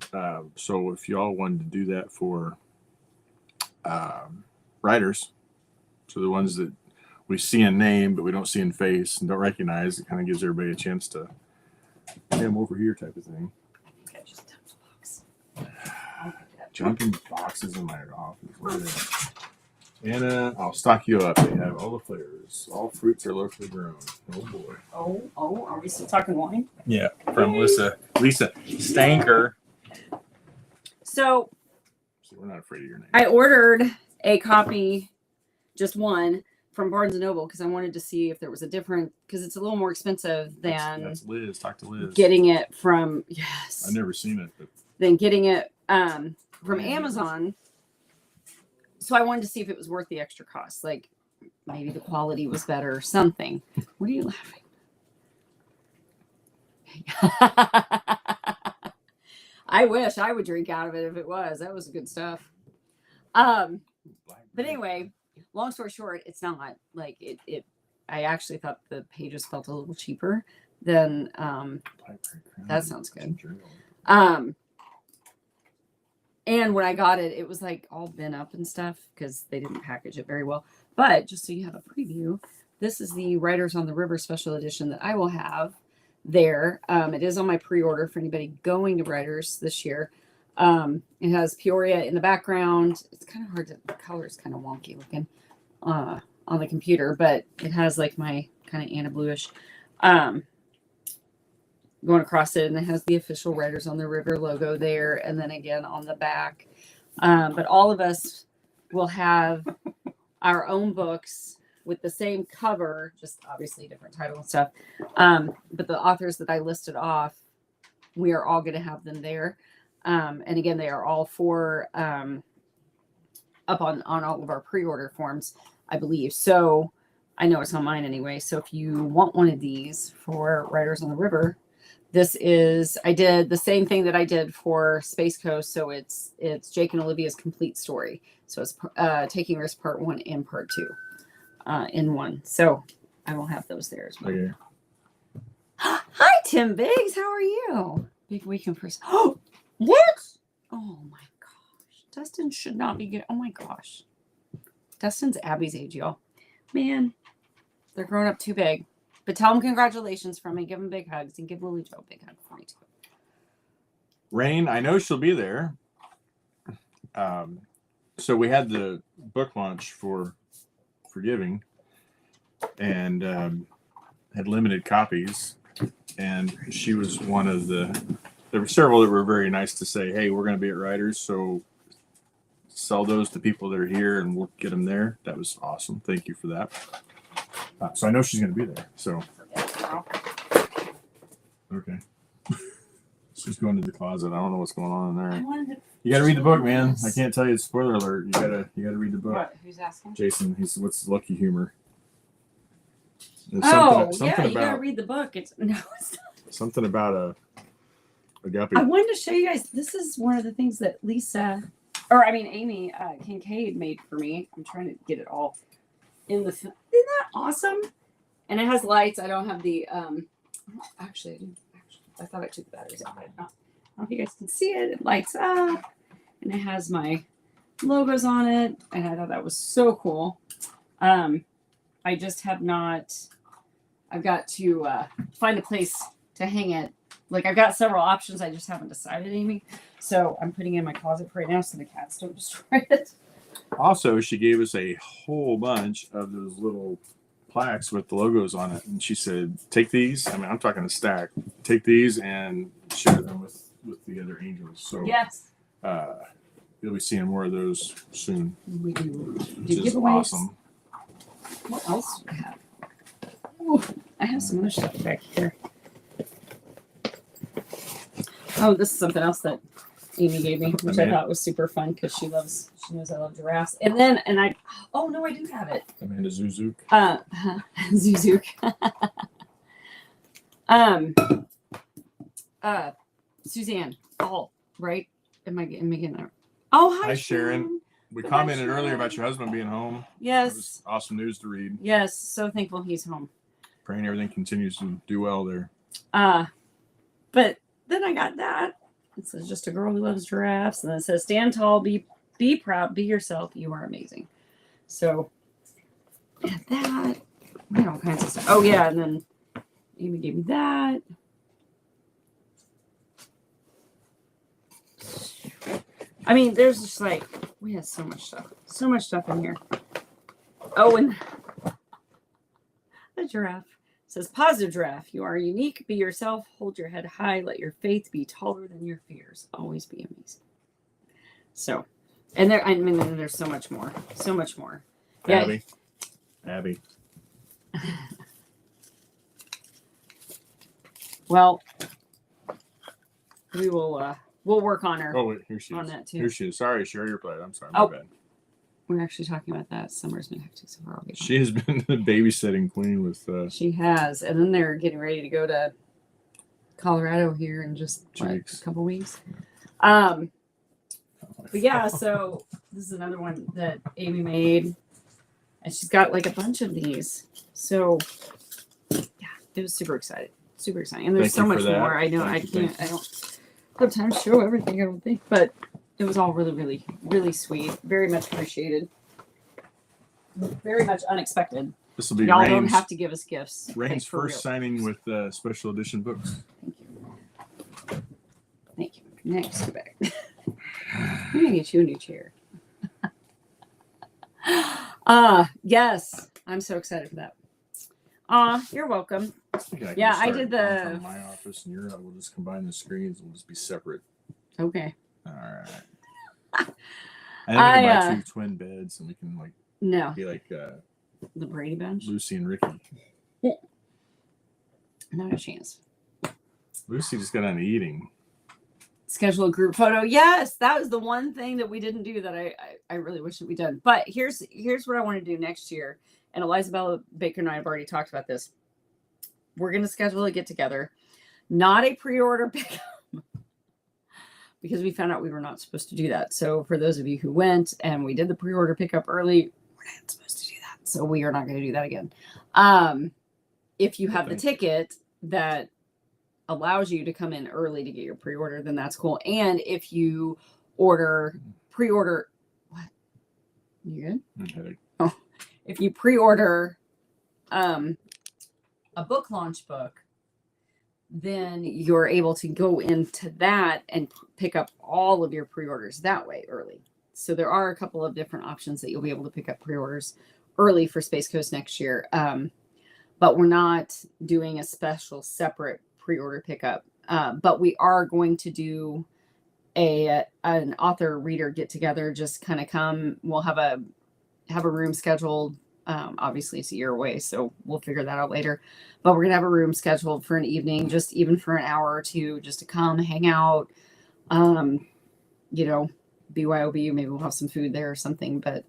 So if you all wanted to do that for writers, so the ones that we see in name but we don't see in face and don't recognize, it kind of gives everybody a chance to I'm over here type of thing. okay, just dump the box. Jumping boxes in my office. Look at that. Anna, I'll stock you up. They have all the flavors. All fruits are locally grown. Oh boy. Oh, are we still talking wine? Yeah, from Lisa Stanker. So So we're not afraid of your name. I ordered a copy, just one, from Barnes and Noble because I wanted to see if there was a different because it's a little more expensive than That's Liz. Talk to Liz. getting it from I've never seen it, but than getting it from Amazon. So I wanted to see if it was worth the extra cost. Like maybe the quality was better or something. What are you laughing? I wish I would drink out of it if it was. That was good stuff. But anyway, long story short, it's not like it. I actually thought the pages felt a little cheaper than. That sounds good. And when I got it, it was like all bent up and stuff because they didn't package it very well. But just so you have a preview, this is the Writers on the River special edition that I will have there. It is on my pre-order for anybody going to Writers this year. It has Peoria in the background. It's kind of hard to, the color is kind of wonky looking on the computer, but it has like my kind of Anna Bluish going across it, and it has the official Writers on the River logo there, and then again on the back. But all of us will have our own books with the same cover, just obviously different title and stuff. But the authors that I listed off, we are all going to have them there. And again, they are all for up on all of our pre-order forms, I believe. So I know it's on mine anyway. So if you want one of these for Writers on the River, this is, I did the same thing that I did for Space Coast. So it's Jake and Olivia's complete story. So it's Taking Risk Part 1 and Part 2 in one. So I will have those there as well. Okay. Hi, Tim Biggs. How are you? Big weekend for... Oh, what? Oh my gosh. Dustin should not be getting. Oh my gosh. Dustin's Abby's age, y'all. Man, they're growing up too big. But tell them congratulations from me. Give them big hugs and give Lily Jo a big hug for me too. Rain, I know she'll be there. So we had the book launch for Forgiving, and had limited copies. And she was one of the. There were several that were very nice to say, "Hey, we're going to be at Writers, so sell those to people that are here, and we'll get them there." That was awesome. Thank you for that. So I know she's going to be there. So okay, she's going to the closet. I don't know what's going on in there. You got to read the book, man. I can't tell you. It's spoiler alert. You gotta read the book. What? Who's asking? Jason. He's what's Lucky Humor. There's Oh, something yeah, you about, gotta read the book. It's not. Something about a guppy. I wanted to show you guys. This is one of the things that Amy Kincaid made for me. I'm trying to get it all in the. Isn't that awesome? And it has lights. I don't have the. Actually, I do. I thought I took the batteries out. But I don't know if you guys can see it. It lights up, and it has my logos on it. And I thought that was so cool. I just have not. I've got to find a place to hang it. Like, I've got several options. I just haven't decided, Amy. So I'm putting it in my closet for right now so the cats don't destroy it. Also, she gave us a whole bunch of those little plaques with the logos on it. And she said, take these. I mean, I'm talking a stack. Take these and share them with the other angels. So Yes. you'll be seeing more of those soon. We do Which is giveaways. awesome. What else do we have? Ooh, I have some other stuff back here. Oh, this is something else that Amy gave me, which I thought was super fun because she knows I love giraffes. And then, oh no, I do have it. Amanda Zuzuk. Zuzuk. Suzanne. Oh, right. Am I getting there? Oh, hi, Sharon. We Good commented night, earlier Sharon. about your husband being home. Yes. It was awesome news to read. Yes. So thankful he's home. Praying everything continues to do well there. But then I got that. It says just a girl who loves giraffes. And then it says stand tall, be proud, be yourself. You are amazing. So and that. I had all kinds of stuff. Oh yeah, and then Amy gave me that. I mean, there's just like we had so much stuff in here. Oh, and the giraffe says positive giraffe. You are unique. Be yourself. Hold your head high. Let your faith be taller than your fears. Always be amazing. So, and there. I mean, there's so much more. So much more. Yeah. Abby. Well, we will. We'll work on her. Oh, wait, here she is. On that too. Here she is. Sorry, share your plate. I'm sorry. Oh. My bad. We're actually talking about that. Summer's been hectic, so far. She has been the babysitting queen with. She has, and then they're getting ready to go to Colorado here in just a couple weeks. But yeah, so this is another one that Amy made, and she's got like a bunch of these. So yeah, it was super exciting, and there's so much more. I know I don't have time to show everything. I don't think, but it was all really, really, really sweet. Very much appreciated. Very much unexpected. This will be Y'all don't have to give us gifts. Rain's first signing with special edition books. Thank you. Next, go back. I'm gonna get you a new chair. Yes, I'm so excited for that. You're welcome. Yeah, I did the. From my office and your. We'll just combine the screens. We'll just be separate. Okay. All right. And then we can buy 2 twin beds, and we can be like the Brady Bunch. Lucy and Ricky. Not a chance. Lucy just got on eating. Schedule a group photo. Yes, that was the one thing that we didn't do that I really wish that we did. But here's what I want to do next year. And Elizabeth Baker and I have already talked about this. We're going to schedule a get together, not a pre-order pickup, because we found out we were not supposed to do that. So for those of you who went and we did the pre-order pickup early, we're not supposed to do that. So we are not going to do that again. If you have the ticket that allows you to come in early to get your pre-order, then that's cool. And if you order pre-order, what? You good? Okay. Oh, if you pre-order a book launch book, then you're able to go into that and pick up all of your pre-orders that way early. So there are a couple of different options that you'll be able to pick up pre-orders early for Space Coast next year. But we're not doing a special separate pre-order pickup. But we are going to do an author reader get together. Just kind of come. We'll have a room scheduled. Obviously it's a year away, so we'll figure that out later. But we're gonna have a room scheduled for an evening, just even for an hour or two, just to come hang out. BYOB, maybe we'll have some food there or something. But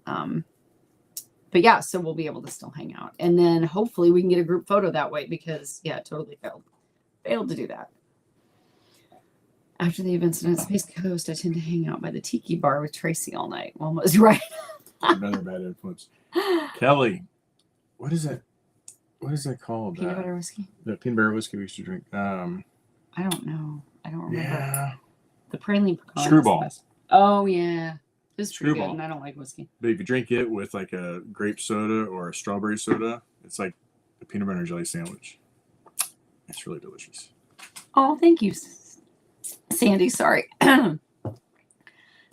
yeah, so we'll be able to still hang out, and then hopefully we can get a group photo that way, because yeah, totally failed to do that. After the events at Space Coast, I tend to hang out by the tiki bar with Tracy all night. Almost right. Another bad influence. Kelly, what is that? What is that called? Peanut butter whiskey? The peanut butter whiskey we used to drink. I don't know. I don't remember. Yeah. The praline pecan. Screwball. Oh yeah. It's pretty good, Screwball. and I don't like whiskey. But if you drink it with like a grape soda or a strawberry soda, it's like a peanut butter and jelly sandwich. It's really delicious. Oh, thank you, Sandy. Sorry.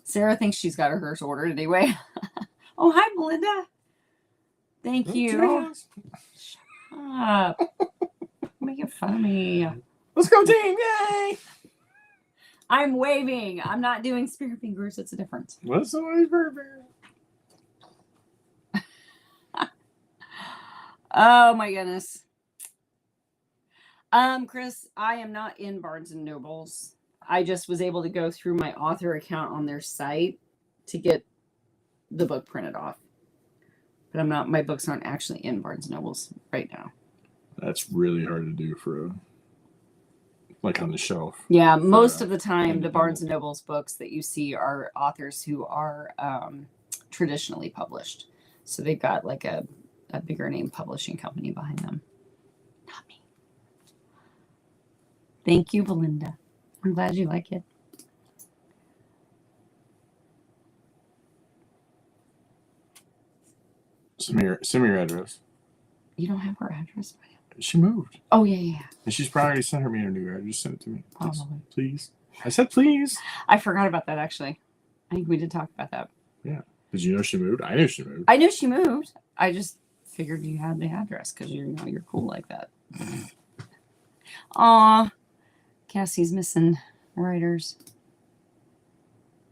Sarah thinks she's got hers ordered anyway. Oh, hi, Belinda. Thank you. Shut up. Making fun of me. Let's go, team. Yay. I'm waving. I'm not doing spear fingers. It's a difference. What's always perfect? Oh my goodness. Chris, I am not in Barnes and Nobles. I just was able to go through my author account on their site to get the book printed off. But I'm not, my books aren't actually in Barnes and Nobles right now. That's really hard to do for like on the shelf. Yeah, most of the time the Barnes and Nobles books that you see are authors who are traditionally published. So they've got like a bigger name publishing company behind them. Not me. Thank you, Belinda. I'm glad you like it. Send me your address. You don't have her address? She moved. Oh, yeah. And she's probably already sent me her new address. Just send it to me. Please. Probably. Please. I said please. I forgot about that, actually. I think we did talk about that. Yeah. Did you know she moved? I knew she moved. I knew she moved. I just figured you had the address because you're cool like that. Aw. Cassie's missing writers.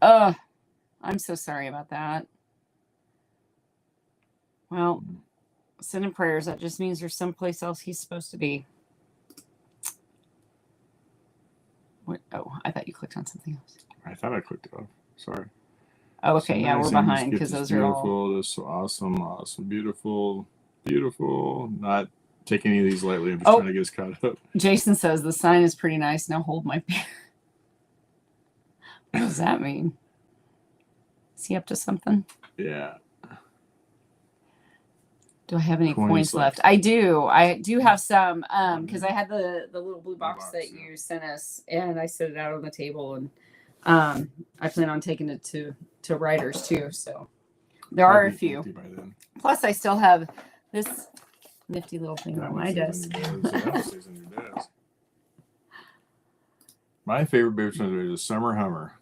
I'm so sorry about that. Well, send him prayers. That just means there's someplace else he's supposed to be. What? Oh, I thought you clicked on something else. I thought I clicked it off. Sorry. Oh, okay. Yeah, we're behind because those are all beautiful. This is so awesome, beautiful. Not taking any of these lightly. I'm just trying to get us caught up. Jason says the sign is pretty nice. Now hold my beer. What does that mean? Is he up to something? Yeah. Do I have any coins left? I do. I do have some because I had the little blue box that you sent us, and I set it out on the table, and I plan on taking it to writers too. So there are a few. Plus, I still have this nifty little thing on my desk. My favorite beer is a Summer Hummer.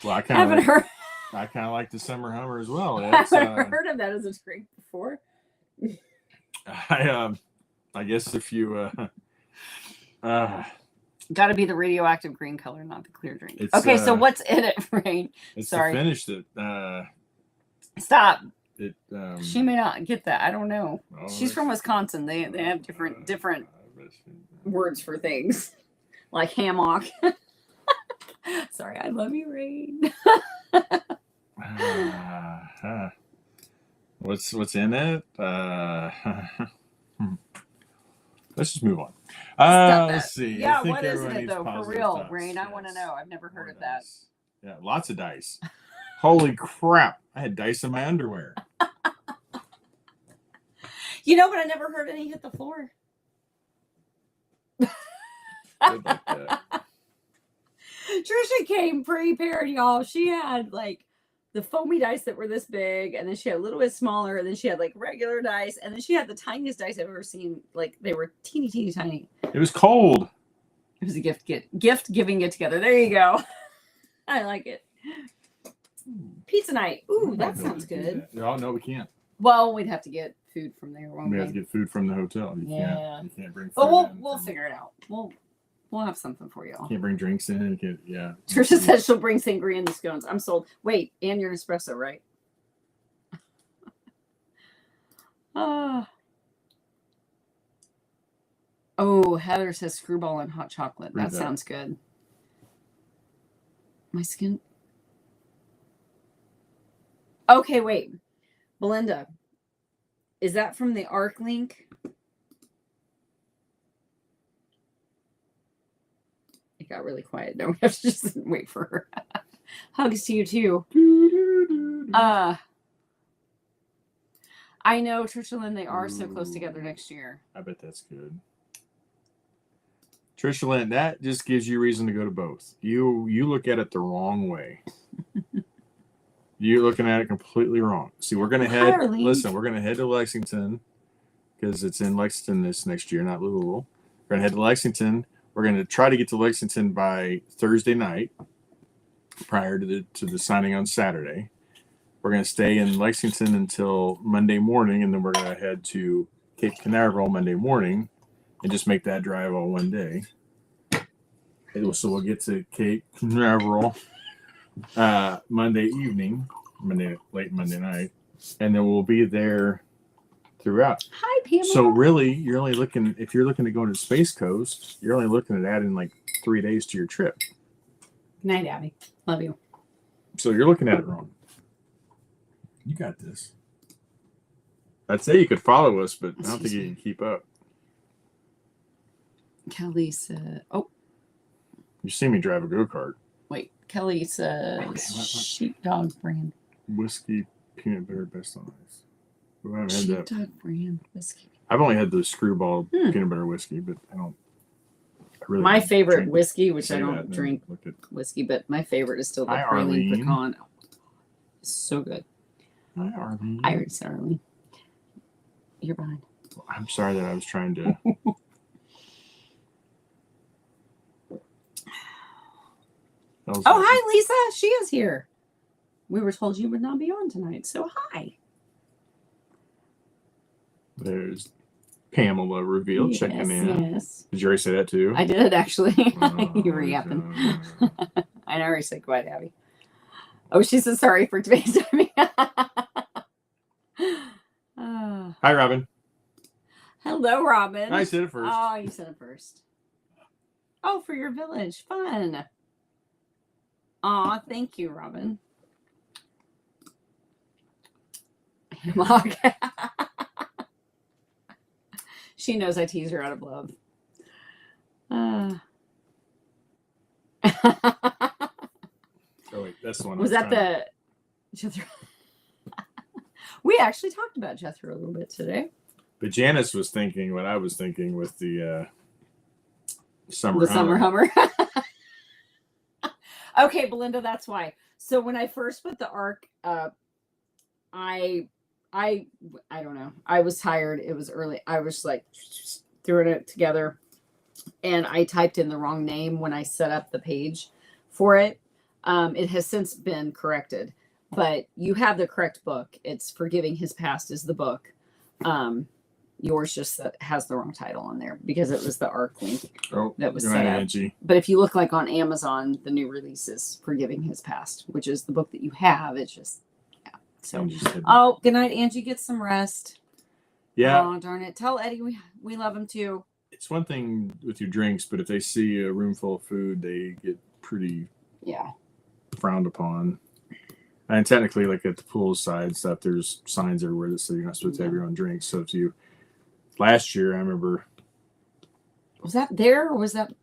Well, I kind of like the Summer Hummer as well. I've never heard of that as a drink before. I guess if you got to be the radioactive green color, not the clear drink. Okay, so what's in it, Rain? It's Sorry. to finish it. Stop. It. She may not get that. I don't know. Oh, she's from Wisconsin. They have different words for things, like hammock. Sorry, I love you, Rain. What's in it? Let's just move on. Let's see. Yeah, what is it though? For real, Rain. I want to know. I've never heard of that. Yeah, lots of dice. Holy crap! I had dice in my underwear. You know, but I never heard any hit the floor. Trisha came prepared, y'all. She had like the foamy dice that were this big, and then she had a little bit smaller, and then she had like regular dice, and then she had the tiniest dice I've ever seen. Like they were teeny, teeny, tiny. It was cold. It was a gift giving get together. There you go. I like it. Pizza night. Ooh, that sounds good. Oh no, we can't. Well, we'd have to get food from there. We have to get food from the hotel. You can't bring food. But we'll figure it out. We'll have something for y'all. Can't bring drinks in. Yeah. Trisha says she'll bring sangria and the scones. I'm sold. Wait, and your espresso, right? Oh, Heather says screwball and hot chocolate. That sounds good. My skin. Okay, wait. Belinda, is that from the ARC link? It got really quiet. No, we have to just wait for her. Hugs to you too. I know, Trisha Lynn, they are so close together next year. I bet that's good. Trisha Lynn, that just gives you reason to go to both. You look at it the wrong way. You're looking at it completely wrong. See, we're gonna head. Listen, we're gonna head to Lexington because it's in Lexington this next year, not Louisville. We're gonna head to Lexington. We're gonna try to get to Lexington by Thursday night, prior to the signing on Saturday. We're gonna stay in Lexington until Monday morning, and then we're gonna head to Cape Canaveral Monday morning, and just make that drive all one day. So we'll get to Cape Canaveral Monday evening, late Monday night, and then we'll be there throughout. Hi, Pamela. So really, you're only looking, if you're looking to go to Space Coast, you're only looking at adding like 3 days to your trip. Good night, Abby. Love you. So you're looking at it wrong. You got this. I'd say you could follow us, but I don't think you can keep up. Kelly said, "Oh, you see me drive a go-kart." Wait, Kelly says sheepdog brand whiskey peanut butter best on ice. Well, I haven't had that. Sheepdog brand whiskey. I've only had the screwball peanut butter whiskey, but I don't. Really my favorite whiskey, which I say don't that, drink whiskey, but my favorite is still the Hi, praline Arlene. pecan. It's so good. Hi, Arlene. I already said Arlene. You're behind. I'm sorry that I was trying to. Hi, Lisa. She is here. We were told you would not be on tonight, so hi. There's Pamela Reveal checking in. Yes. Did you already say that too? I did actually. Oh, You were yapping. I already said goodbye, Abby. Oh, she said sorry for FaceTiming. Hi, Robin. Hello, Robin. I said it first. Oh, you said it first. Oh, for your village. Fun. Aw, thank you, Robin. Hemlock. She knows I tease her out of love. Oh, wait, that's the one. Was that the Jethro? We actually talked about Jethro a little bit today. But Janice was thinking what I was thinking with the summer Hummer. Okay, Belinda, that's why. So when I first put the ARC up, I don't know. I was tired. It was early. I was like throwing it together, and I typed in the wrong name when I set up the page for it. It has since been corrected, but you have the correct book. It's Forgiving His Past is the book. Yours just has the wrong title on there because it was the ARC link that was set up. Angie. But if you look like on Amazon, the new release is Forgiving His Past, which is the book that you have. It's just, yeah. So, good night, Angie. Get some rest. Yeah. Oh, darn it. Tell Eddie we love him too. It's one thing with your drinks, but if they see a room full of food, they get pretty frowned upon. And technically, like at the poolside stuff, there's signs everywhere that say you're not supposed to have your own drinks. So if you last year, I remember. Was that there or was that?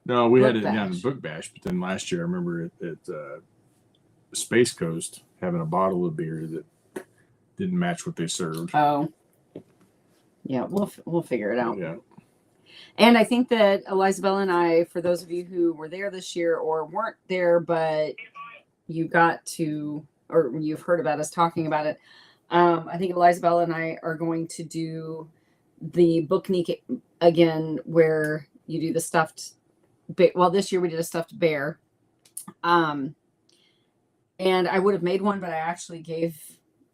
No, we had it down in Book Bash, but then last year I remember at Space Coast having a bottle of beer that didn't match what they served. Oh, yeah, we'll figure it out. Yeah. And I think that Elizabeth and I, for those of you who were there this year or weren't there, but you got to, or you've heard about us talking about it, I think Elizabeth and I are going to do the booknik again, where you do the stuffed. Well, this year we did a stuffed bear. And I would have made one, but I actually gave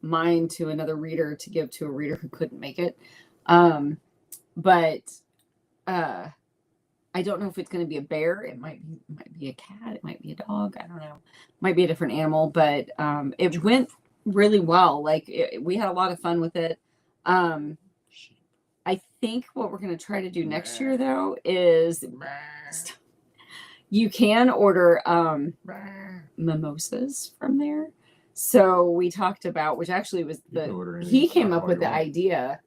mine to another reader to give to a reader who couldn't make it. But I don't know if it's going to be a bear. It might be a cat. It might be a dog. I don't know. It might be a different animal, but it went really well. Like we had a lot of fun with it. I think what we're going to try to do next year, though, is you can order mimosas from there. So we talked about, which actually was he came up with the idea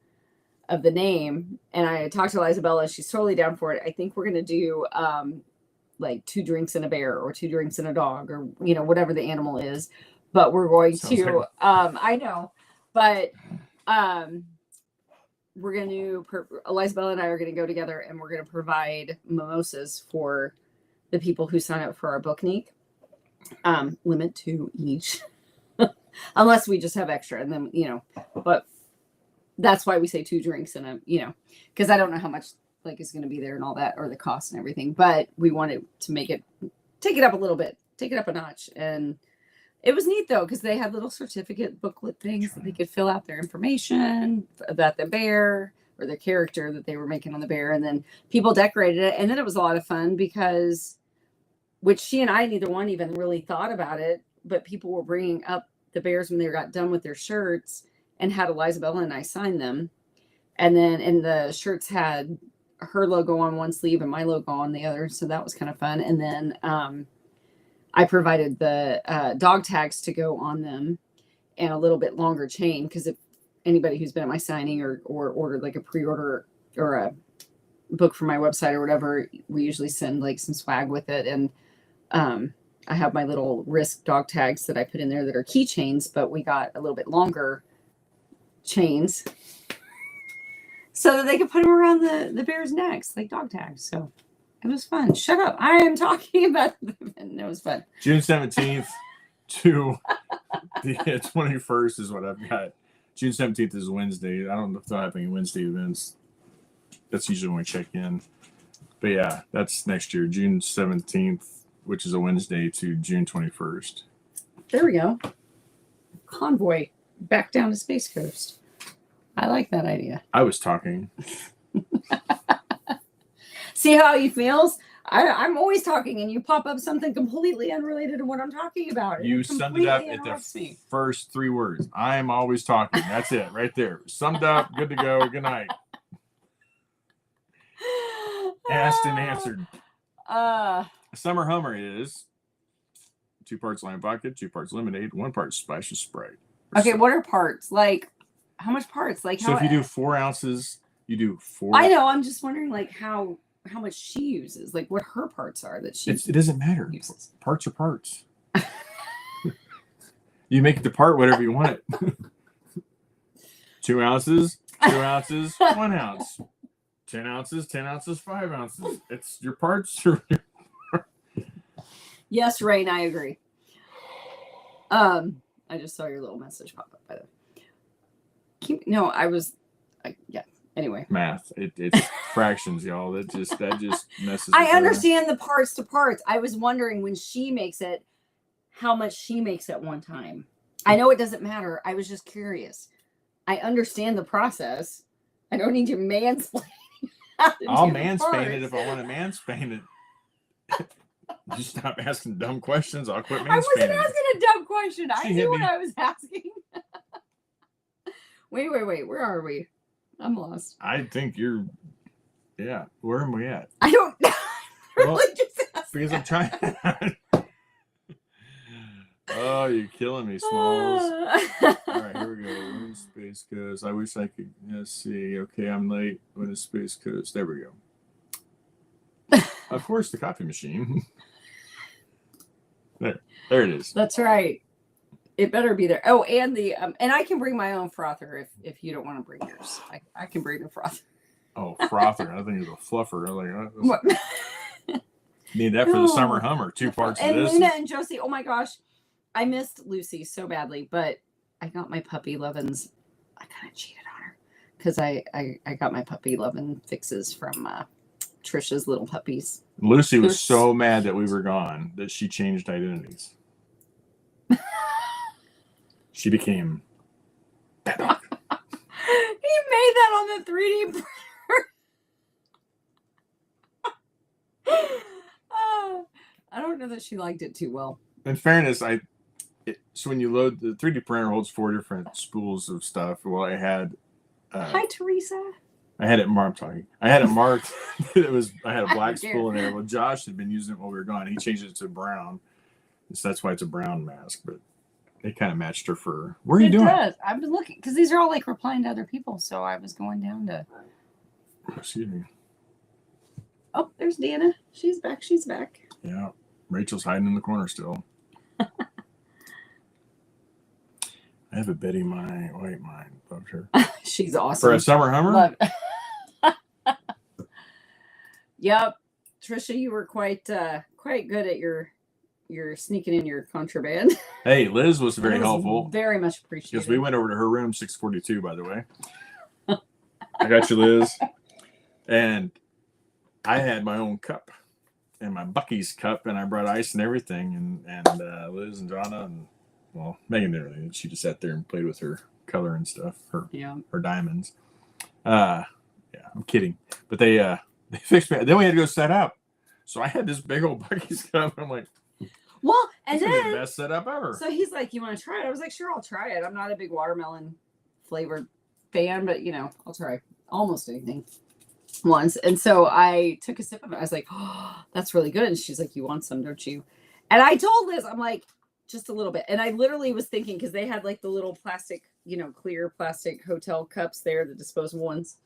of the name, and I talked to Isabella. She's totally down for it. I think we're going to do like 2 drinks and a bear, or 2 drinks and a dog, or whatever the animal is. But we're going to I know, but we're going to Elizabeth and I are going to go together, and we're going to provide mimosas for the people who sign up for our booknik. Limit 2 each, unless we just have extra, and then but that's why we say 2 drinks and because I don't know how much is going to be there and all that, or the cost and everything, but we wanted to take it up a little bit, take it up a notch. And it was neat though, because they had little certificate booklet things that they could fill out their information about the bear or the character that they were making on the bear, and then people decorated it. And then it was a lot of fun because, which she and I, neither one even really thought about it, but people were bringing up the bears when they got done with their shirts, and had Elizabeth and I sign them. And the shirts had her logo on one sleeve and my logo on the other. So that was kind of fun. And then I provided the dog tags to go on them, and a little bit longer chain, because if anybody who's been at my signing or ordered like a pre-order or a book from my website or whatever, we usually send like some swag with it. And I have my little Risk dog tags that I put in there that are keychains, but we got a little bit longer chains so that they could put them around the bear's necks like dog tags. So it was fun. Shut up, I am talking about the event. It was fun. June 17th to the 21st is what I've got. June 17th is Wednesday. I don't know if they'll have any Wednesday events. That's usually when we check in, but yeah, that's next year, June 17th, which is a Wednesday, to June 21st. There we go. Convoy back down to Space Coast. I like that idea. I was talking. See how he feels? I'm always talking, and you pop up something completely unrelated to what I'm talking about. You summed it up at the first 3 words. I am always talking. That's it right there. Summed up. Good to go. Good night. Asked and answered. Summer Hummer is 2 parts lime vodka, 2 parts lemonade, 1 part splash of Sprite. Okay, what are parts? Like, how much parts? Like, so if you do 4 ounces, you do 4. I know. I'm just wondering, like, how much she uses, like what her parts are that she. It doesn't matter. Uses. Parts are parts. You make it the part whatever you want it. 2 ounces, 2 ounces, 1 ounce. 10 ounces, 10 ounces, 5 ounces. It's your parts. Yes, Rain, I agree. I just saw your little message pop up, by the way. No, yeah. Anyway, math. It's fractions, y'all. That just messes. I understand the parts to parts. I was wondering, when she makes it, how much she makes at one time. I know it doesn't matter. I was just curious. I understand the process. I don't need you mansplaining. I'll mansplain it if I want to mansplain it. You stop asking dumb questions. I'll quit mansplaining. I wasn't asking a dumb question. I knew what I was asking. Wait. Where are we? I'm lost. I think you're. Yeah. Where am we at? I don't know. Just because I'm trying. Oh, you're killing me, Smalls. All right, here we go. When is Space Coast? I wish I could. Let's see. Okay, I'm late. When is Space Coast? There we go. Of course, the coffee machine. There it is. That's right. It better be there. Oh, and the and I can bring my own frother if you don't want to bring yours. I can bring the frother. Oh, frother. I think it was a fluffer. I was like, What? need that for the summer Hummer. 2 parts of And this. Luna and Josie. Oh my gosh, I missed Lucy so badly, but I got my puppy Lovin's. I kind of cheated on her because I got my puppy Lovin fixes from Trisha's little puppies. Lucy was so mad that we were gone that she changed identities. She became that dog. He made that on the 3D printer. I don't know that she liked it too well. In fairness, so when you load the 3D printer holds 4 different spools of stuff. Well, I had. Hi, Teresa. I had it marked. I had it marked. I had a black spool in there. Well, Josh had been using it while we were gone. He changed it to brown, so that's why it's a brown mask. But it kind of matched her fur. Where are you doing? Does. I've been looking because these are all like replying to other people, so I was going down to. Excuse me. Oh, there's Dana. She's back. She's back. Yeah, Rachel's hiding in the corner still. I have a Betty White mind. Loved her. She's awesome. For a summer Hummer? Love it. Yep. Trisha, you were quite good at your sneaking in your contraband. Hey, Liz was very helpful. Very much appreciated. Because we went over to her room, 642, by the way. I got you, Liz. And I had my own cup and my Bucky's cup, and I brought ice and everything. And Liz and Donna and, well, Megan didn't really. She just sat there and played with her color and stuff, her diamonds. Yeah, I'm kidding. But they fixed me. Then we had to go set up. So I had this big old Bucky's cup. I'm like, well, and this then is the best setup ever. So he's like, "You want to try it?" I was like, "Sure, I'll try it." I'm not a big watermelon flavored fan, but I'll try almost anything once. And so I took a sip of it. I was like, "Oh, that's really good." And she's like, "You want some, don't you?" And I told Liz, I'm like, just a little bit. And I literally was thinking, because they had like the little plastic, clear plastic hotel cups there, the disposable ones.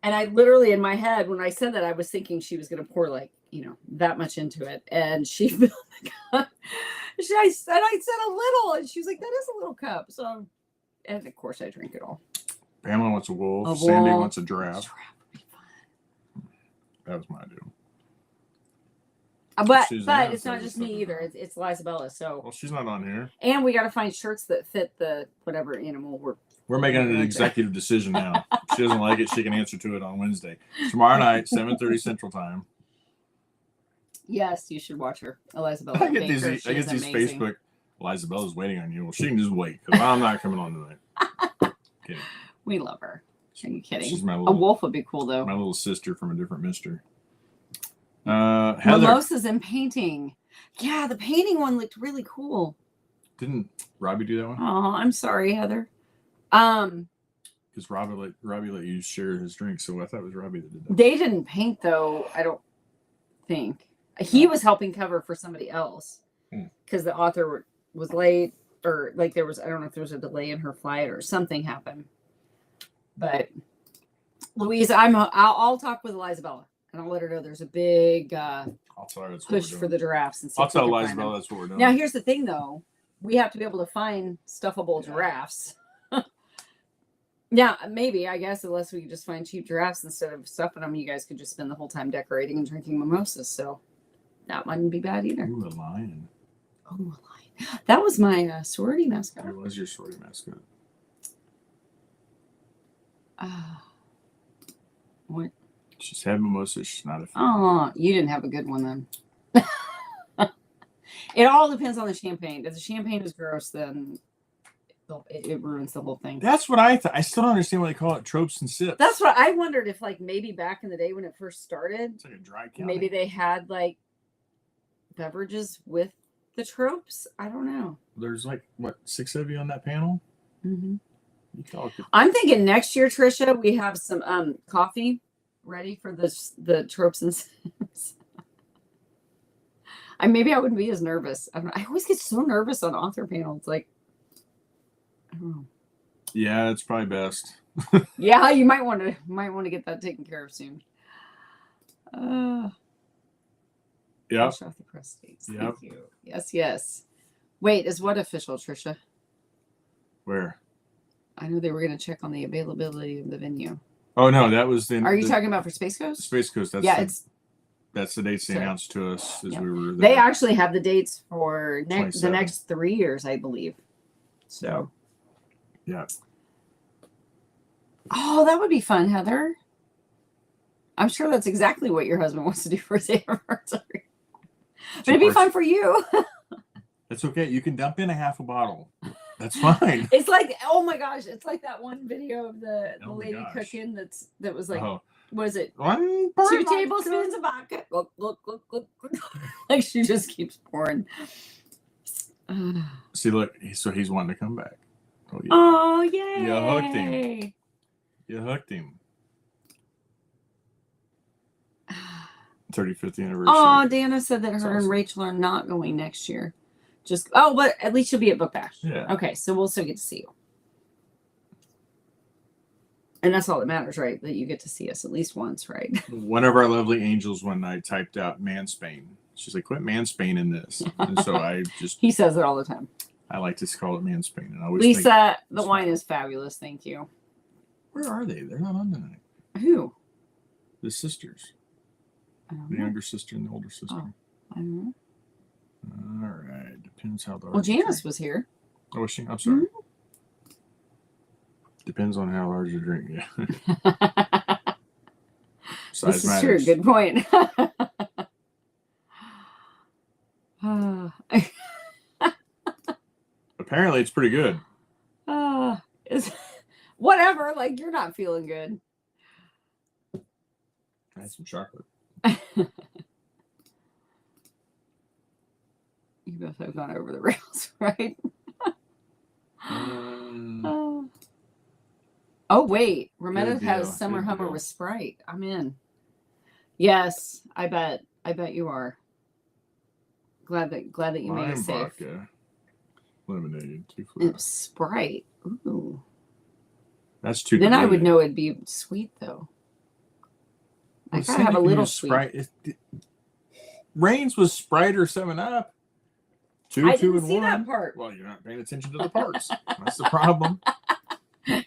And I literally, in my head, when I said that, I was thinking she was going to pour like, that much into it. And she filled the cup. I said a little. And she was like, that is a little cup. So, and of course, I drank it all. Pamela wants a wolf. Sandy wants a giraffe. That was my deal. But it's not just me either. It's Lisabella. So well, she's not on here. And we got to find shirts that fit the whatever animal we're making an executive decision now. If she doesn't like it, she can answer to it on Wednesday. Tomorrow night, 7:30 Central Time. Yes, you should watch her, Elizabeth. I get these Facebook. Elizabella's waiting on you. Well, she can just wait because I'm not coming on tonight. Kidding. We love her. Are you kidding? She's a wolf would be cool though. My little sister from a different mister. Heather. Mimosas and painting. Yeah, the painting one looked really cool. Didn't Robbie do that one? Oh, I'm sorry, Heather. Because Robbie let you share his drink, so I thought it was Robbie that did that. They didn't paint though. I don't think he was helping cover for somebody else because the author was late, or like there was, I don't know if there was a delay in her flight or something happened. But Louise, I'll talk with Elizabella and I'll let her know there's a big push for the giraffes. And I'll tell Elizabella that's what we're doing. Now here's the thing though, we have to be able to find stuffable giraffes. Yeah, maybe, I guess, unless we could just find cheap giraffes instead of stuffing them, you guys could just spend the whole time decorating and drinking mimosas. So that wouldn't be bad either. Ooh, a lion. Oh, a lion. That was my sorority mascot. It was your sorority mascot. What? She's had mimosas. She's not a fan. Oh, you didn't have a good one then. It all depends on the champagne. If the champagne is gross, then it ruins the whole thing. That's what I thought. I still don't understand why they call it tropes and sips. That's what I wondered, if like maybe back in the day when it first started, it's like a dry county. Maybe they had like beverages with the tropes. I don't know. There's like, what, 6 of you on that panel? Mm-hmm. I'm thinking next year, Trisha, we have some coffee ready for the tropes and sips. Maybe I wouldn't be as nervous. I always get so nervous on author panels. Like, I don't know. Yeah, it's probably best. Yeah, you might want to get that taken care of soon. Yeah. Off the press dates. Yep. Thank you. Yes. Wait, is what official, Trisha? Where? I know they were going to check on the availability of the venue. Oh no, that was the. Are you talking about for Space Coast? Space Coast? That's the dates they announced to us as we were there. They actually have the dates for the next 3 years, I believe. So. Yeah. Oh, that would be fun, Heather. I'm sure that's exactly what your husband wants to do for his anniversary. But it'd be fun for you. That's okay. You can dump in a half a bottle. That's fine. It's like, oh my gosh, it's like that one video of the lady cooking that was like, what is it? 2 tablespoons of vodka. Look, look, look, look, look. Like she just keeps pouring. See, look, so he's wanting to come back. Oh, yeah. Oh, yay. You hooked him. You hooked him. 35th anniversary. Oh, Dana said that her and Rachel are not going next year. But at least you'll be at Book Bash. Yeah. Okay, so we'll still get to see you. And that's all that matters, right? That you get to see us at least once, right? One of our lovely angels one night typed out mansplain. She's like, quit mansplaining this. And so I just... He says it all the time. I like to call it mansplain. And I always Lisa, the wine is fabulous. Thank you. Where are they? They're not on tonight. Who? The sisters. The younger sister and the older sister. Oh, I don't know. All right. Depends how large. Well, Janice was here. Oh, was she? I'm sorry. Mm-hmm. Depends on how large you drink. Yeah. This is true. Good point. Apparently, it's pretty good. Whatever. Like, you're not feeling good. I had some chocolate. You both have gone over the rails, right? Oh wait, Rametta has Summer Hummer with Sprite. I'm in. Yes, I bet you are. Glad that you made it safe. Vodka, lemonade, 2 and Sprite. Ooh, that's too. Then I would know it'd be sweet though. I gotta have a little sweet. Sprite. Rains was Sprite or 7-Up. I didn't see that part. Well, you're not paying attention to the parts. That's the problem.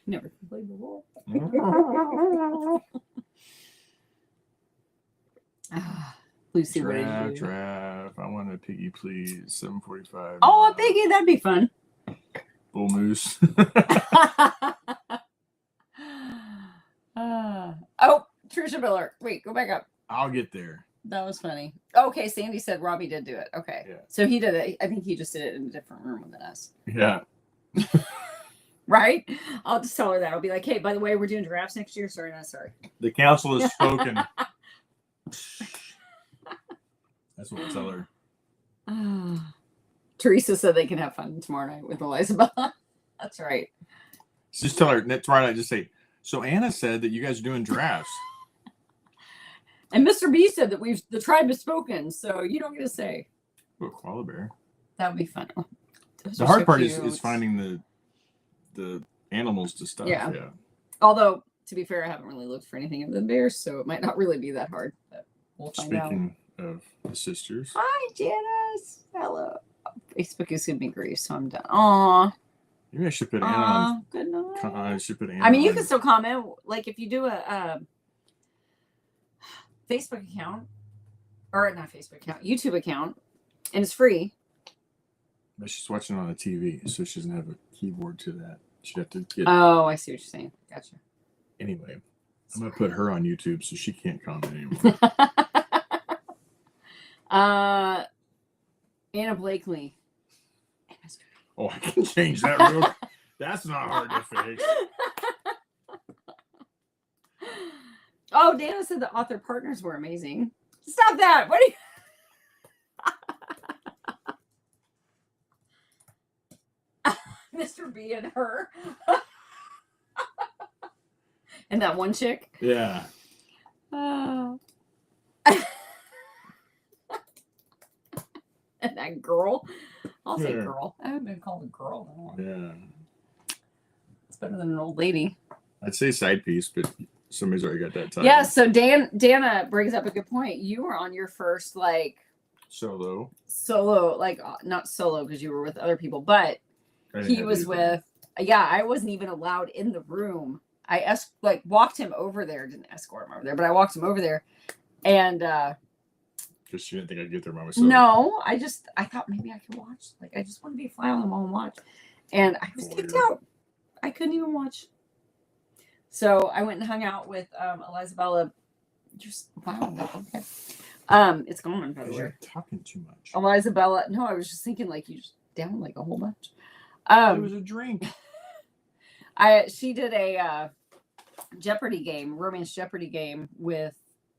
Never played the role. Lucy, what did you do? Draft. I want a piggy, please. 7:45. Oh, a piggy, that'd be fun. Bull moose. Oh, Trisha Miller. Wait, go back up. I'll get there. That was funny. Okay, Sandy said Robbie did do it. Okay. Yeah. So he did it. I think he just did it in a different room than us. Yeah. Right? I'll just tell her that. I'll be like, hey, by the way, we're doing giraffes next year. Sorry, not sorry. The council has spoken. That's what I'll tell her. Teresa said they can have fun tomorrow night with Elizabeth. That's right. Just tell her tomorrow night, just say, so Anna said that you guys are doing giraffes. And Mr. B said that the tribe has spoken, so you don't get to say. Oh, koala bear. That would be fun. The hard part is finding the animals to stuff. Yeah. Although, to be fair, I haven't really looked for anything of the bears, so it might not really be that hard. But we'll find out. Speaking of the sisters. Hi, Janice. Hello. Facebook is giving me grief, so I'm done. Aw. Maybe I should put Anna on. Good night. I should put Anna. I mean, you can still comment. Like if you do a Facebook account, or not Facebook account, YouTube account, and it's free. But she's watching on a TV, so she doesn't have a keyboard to that. She'd have to get. Oh, I see what you're saying. Gotcha. Anyway, I'm gonna put her on YouTube so she can't comment anymore. Anna Blakely. Oh, I can change that real. That's not hard to fix. Oh, Dana said the author partners were amazing. Stop that. What are you... Mr. B and her. And that one chick. Yeah. And that girl. I'll say girl. I haven't been called a girl in a while. Yeah. It's better than an old lady. I'd say side piece, but somebody's already got that title. Yeah, so Dana brings up a good point. You were on your first solo, like not solo because you were with other people, but he was with I wasn't even allowed in the room. I walked him over there. Didn't escort him over there, but I walked him over there, and Because she didn't think I'd get there by myself. no, I thought maybe I could watch. Like I just want to be a fly on the wall and watch, and I was kicked out. I couldn't even watch. So I went and hung out with Elizabella. Just wow, okay. It's gone by the way. You're talking too much. Elizabella. No, I was just thinking like you just down like a whole bunch. It was a drink. She did a Jeopardy game, romance Jeopardy game with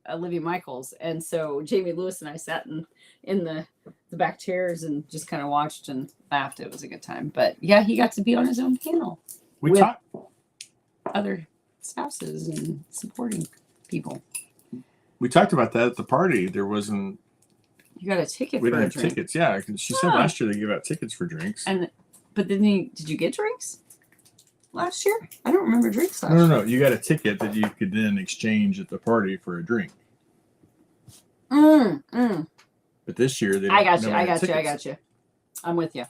Olivia Michaels, and so Jamie Lewis and I sat in the back chairs and just kind of watched and laughed. It was a good time. But yeah, he got to be on his own panel. We with talked. other spouses and supporting people. We talked about that at the party. There wasn't. You got a ticket We for didn't a have drink. tickets. Yeah, she said last year they gave out tickets for drinks. But then did you get drinks last year? I don't remember drinks last No. year. You got a ticket that you could then exchange at the party for a drink. But this year they. I got you. I'm with you.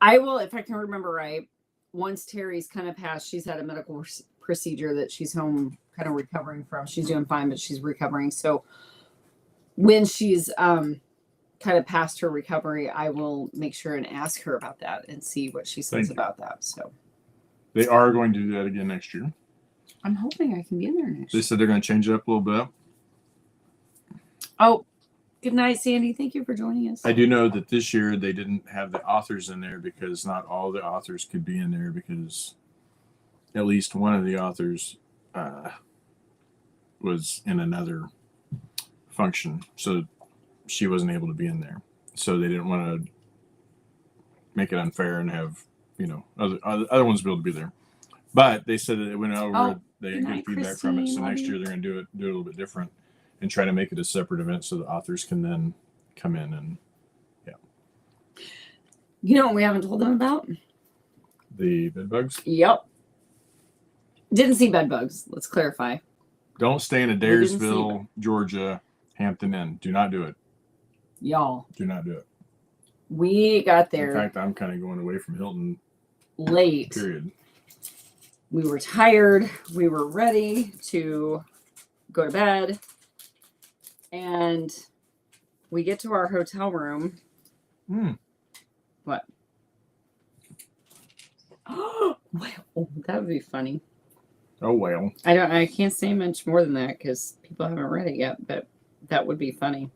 I will, if I can remember right. Once Terry's kind of passed, she's had a medical procedure that she's home kind of recovering from. She's doing fine, but she's recovering. So when she's kind of past her recovery, I will make sure and ask her about that and see what she says about that. So they are going to do that again next year. I'm hoping I can be in there next They year. said they're going to change it up a little bit. Oh, good night, Sandy. Thank you for joining us. I do know that this year they didn't have the authors in there because not all the authors could be in there because at least one of the authors was in another function. So she wasn't able to be in there. So they didn't want to make it unfair and have, other ones be able to be there. But they said that it went over. They got good feedback from it. So next year they're going to do it a little bit different and try to make it a separate event so the authors can then come in and You know what we haven't told them about? the bed bugs. Yep. Didn't see bed bugs. Let's clarify. Don't stay in a didn't see Dayersville, Georgia, Hampton Inn. Do not do it. Y'all. Do not do it. We got In there fact, I'm kind of going away from Hilton. late. Period. We were tired. We were ready to go to bed. And we get to our hotel room. What? Oh, that would be funny. Oh well. I can't say much more than that because people haven't read it yet, but that would be funny.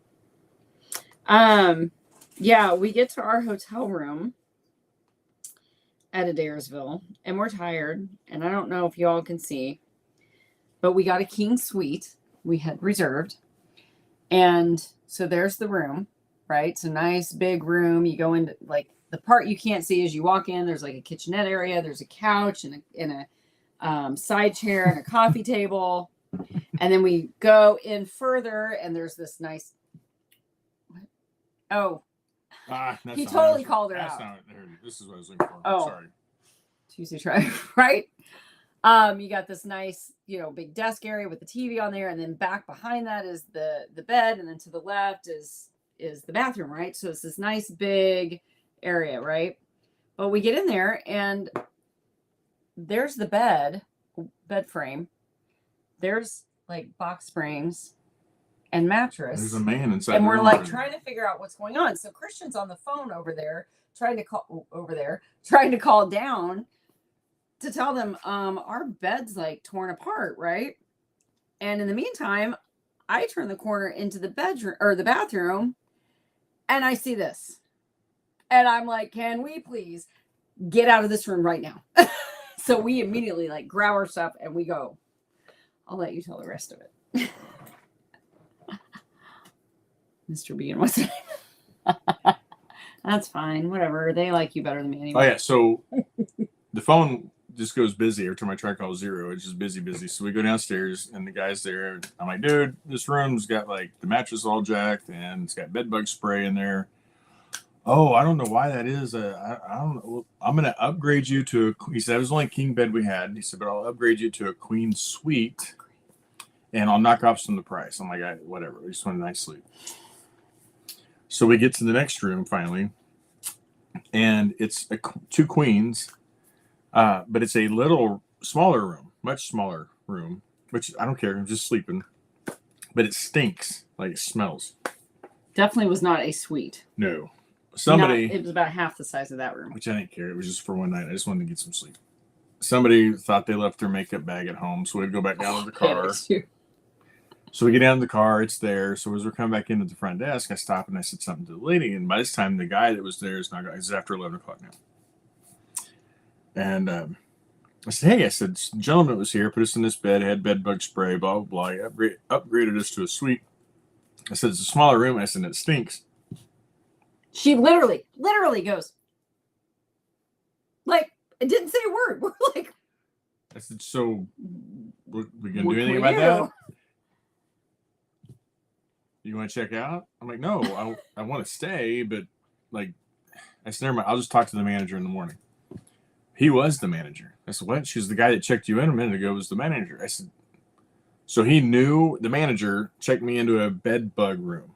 Yeah, we get to our hotel room at Dayersville and we're tired. And I don't know if y'all can see, but we got a king suite we had reserved. And so there's the room, right? It's a nice big room. You go into like the part you can't see as you walk in. There's like a kitchenette area. There's a couch and a side chair and a coffee table. And then we go in further and there's this nice. Oh, he totally called her out. This is what I was looking for. Oh. Sorry. Tuesday try, right? You got this nice, big desk area with the TV on there, and then back behind that is the bed, and then to the left is the bathroom, right? So it's this nice big area, right? But we get in there and there's the bed frame. There's like box springs and mattress. There's a man inside. And the we're room like already. trying to figure out what's going on. So Christian's on the phone trying to call down to tell them our bed's like torn apart, right? And in the meantime, I turn the corner into the bedroom or the bathroom and I see this. And I'm like, can we please get out of this room right now? So we immediately like grab our stuff and we go. I'll let you tell the rest of it. Mr. Bean, what's it? That's fine. Whatever. They like you better than me anyway. Oh yeah. So the phone just goes busy every time I try to call 0. It's just busy. So we go downstairs and the guy's there. I'm like, dude, this room's got like the mattress all jacked and it's got bed bug spray in there. Oh, I don't know why that is. I don't know. I'm going to upgrade you to he said it was the only king bed we had. He said, but I'll upgrade you to a queen suite and I'll knock off some of the price. I'm like, whatever. I just want a nice sleep. So we get to the next room finally, and it's 2 queens, but it's a little smaller room, much smaller room, which I don't care. I'm just sleeping, but it stinks. Like it smells. Definitely was not a suite. No, somebody. It was about half the size of that room. Which I didn't care. It was just for one night. I just wanted to get some sleep. Somebody thought they left their makeup bag at home, so we'd go back down to the car. So we get down to the car, it's there. So as we're coming back into the front desk, I stop and I said something to the lady. And by this time, the guy that was there is now, it's after 11 o'clock now. And I said, hey, I said, the gentleman that was here, put us in this bed, had bed bug spray, blah, blah, blah. He upgraded us to a suite. I said, it's a smaller room. I said, it stinks. She literally goes, like, it didn't say a word. We're like, I said, so we going to do anything about that? You want to check out? I'm like, no, I want to stay, but like, I said, never mind. I'll just talk to the manager in the morning. He was the manager. I said, what? She's the guy that checked you in a minute ago was the manager. I said, so he knew the manager checked me into a bed bug room.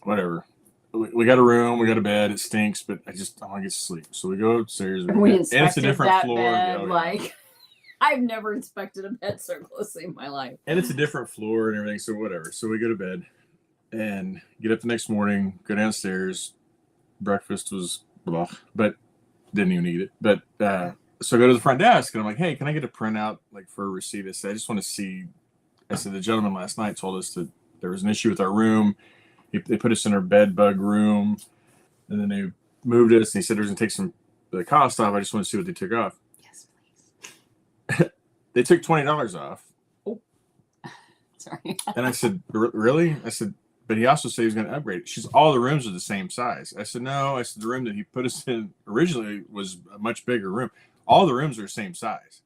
Whatever. We got a room, we got a bed. It stinks, but I want to get to sleep. So we go upstairs. We inspected and it's a different that floor. bed, like, I've never inspected a bed so closely in my life. And it's a different floor and everything. So whatever. So we go to bed and get up the next morning, go downstairs. Breakfast was blah, but didn't even eat it. But so I go to the front desk and I'm like, hey, can I get a printout like for a receipt? I said, I just want to see. I said, the gentleman last night told us that there was an issue with our room. They put us in our bed bug room and then they moved us. And he said there was going to take the cost off. I just want to see what they took off. Yes, please. They took $20 off. Oh, sorry. And I said, really? I said, but he also said he was going to upgrade it. She's all the rooms are the same size. I said, no. I said, the room that he put us in originally was a much bigger room. All the rooms are the same size.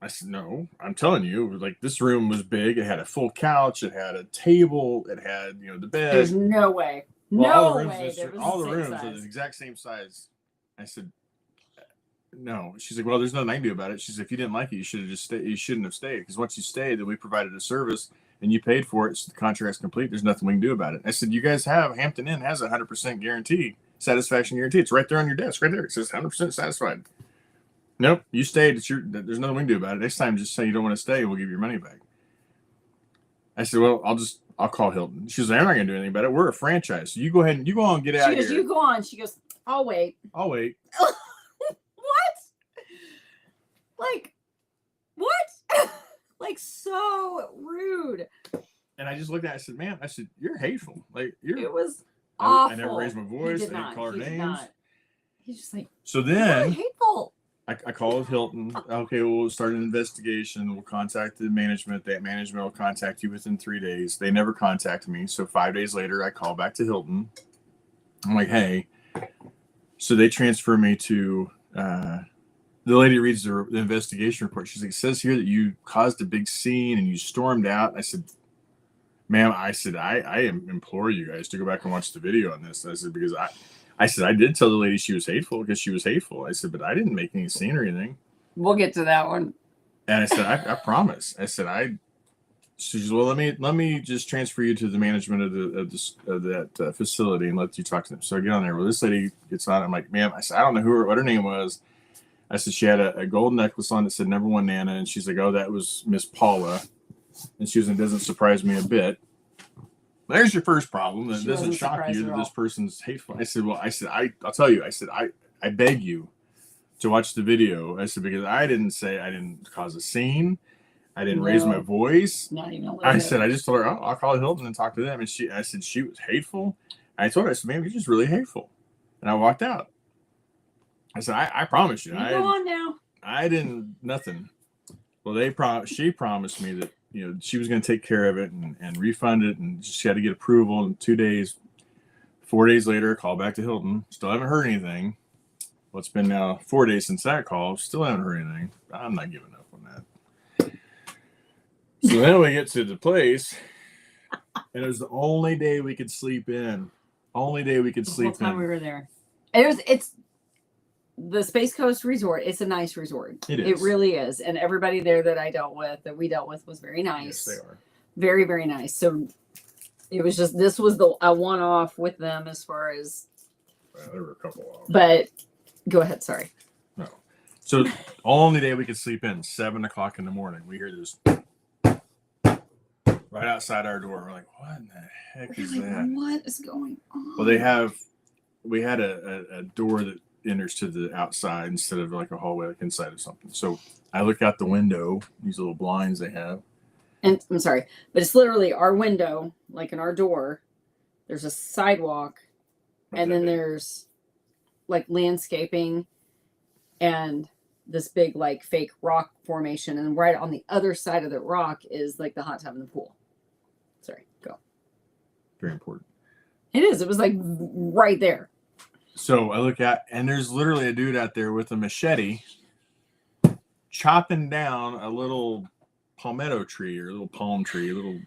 I said, no, I'm telling you, like this room was big. It had a full couch. It had a table. It had, the bed. There's no way. Well, no way. All the rooms are the exact same size. I said, no. She's like, well, there's nothing I can do about it. She's like, if you didn't like it, you should have just stayed. You shouldn't have stayed because once you stayed, then we provided a service and you paid for it. So the contract's complete. There's nothing we can do about it. I said, you guys have Hampton Inn has a 100% guarantee, satisfaction guarantee. It's right there on your desk, right there. It says 100% satisfied. Nope, you stayed. There's nothing we can do about it. Next time, just say you don't want to stay, and we'll give you your money back. I said, well, I'll call Hilton. She was like, I'm not going to do anything about it. We're a franchise. So you go ahead and go on and get out of here. You go on. She goes, I'll wait. I'll wait. What? Like, what? Like, so rude. And I just looked at it. I said, man, you're hateful. Like, it was awful. I never raised my voice. I didn't call her names. He's just like, so then, really hateful. I called Hilton. Okay, we'll start an investigation. We'll contact the management. That management will contact you within 3 days. They never contacted me. So 5 days later, I call back to Hilton. I'm like, hey. So they transfer me to the lady reads the investigation report. She's like, it says here that you caused a big scene and you stormed out. I said, ma'am, I implore you guys to go back and watch the video on this. I said, because I said, I did tell the lady she was hateful because she was hateful. I said, but I didn't make any scene or anything. We'll get to that one. And I said, I promise. I said, she says, well, let me just transfer you to the management of that facility and let you talk to them. So I get on there. Well, this lady gets on. I'm like, ma'am, I said, I don't know what her name was. I said, she had a gold necklace on that said number one Nana. And she's like, oh, that was Miss Paula. And she was like, it doesn't surprise me a bit. There's your first problem. It doesn't shock you that this person's hateful. I said, well, I'll tell you. I said, I beg you to watch the video. I said, because I didn't cause a scene. I didn't raise my voice. Not even a little I bit. said, I just told her, I'll call Hilton and talk to them. And I said, she was hateful. I told her, I said, man, you're just really hateful. And I walked out. I said, I promise you. Go on now. I didn't, nothing. Well, she promised me that, she was going to take care of it and refund it. And she had to get approval in 2 days. 4 days later, call back to Hilton. Still haven't heard anything. Well, it's been now 4 days since that call. Still haven't heard anything. I'm not giving up on that. So then we get to the place. And it was the only day we could sleep in. Only day we could sleep in. The whole time we were there. It's the Space Coast Resort. It's a nice resort. It is. It really is. And everybody there that we dealt with was very nice. Yes, they are. Very, very nice. So it was just, this was a one-off with them as far as. Well, there were a couple of them. But Go ahead. Sorry. No. So only day we could sleep in, 7 o'clock in the morning. We hear this right outside our door. We're like, what in the heck is that? What is going on? Well, we had a door that enters to the outside instead of like a hallway, like inside of something. So I look out the window, these little blinds they have. And I'm sorry, but it's literally our window, like in our door. There's a sidewalk, and then there's like landscaping and this big like fake rock formation. And right on the other side of the rock is like the hot tub and the pool. Sorry, go. Very important. It is. It was like right there. So I look out, and there's literally a dude out there with a machete chopping down a little palmetto tree or a little palm tree, a little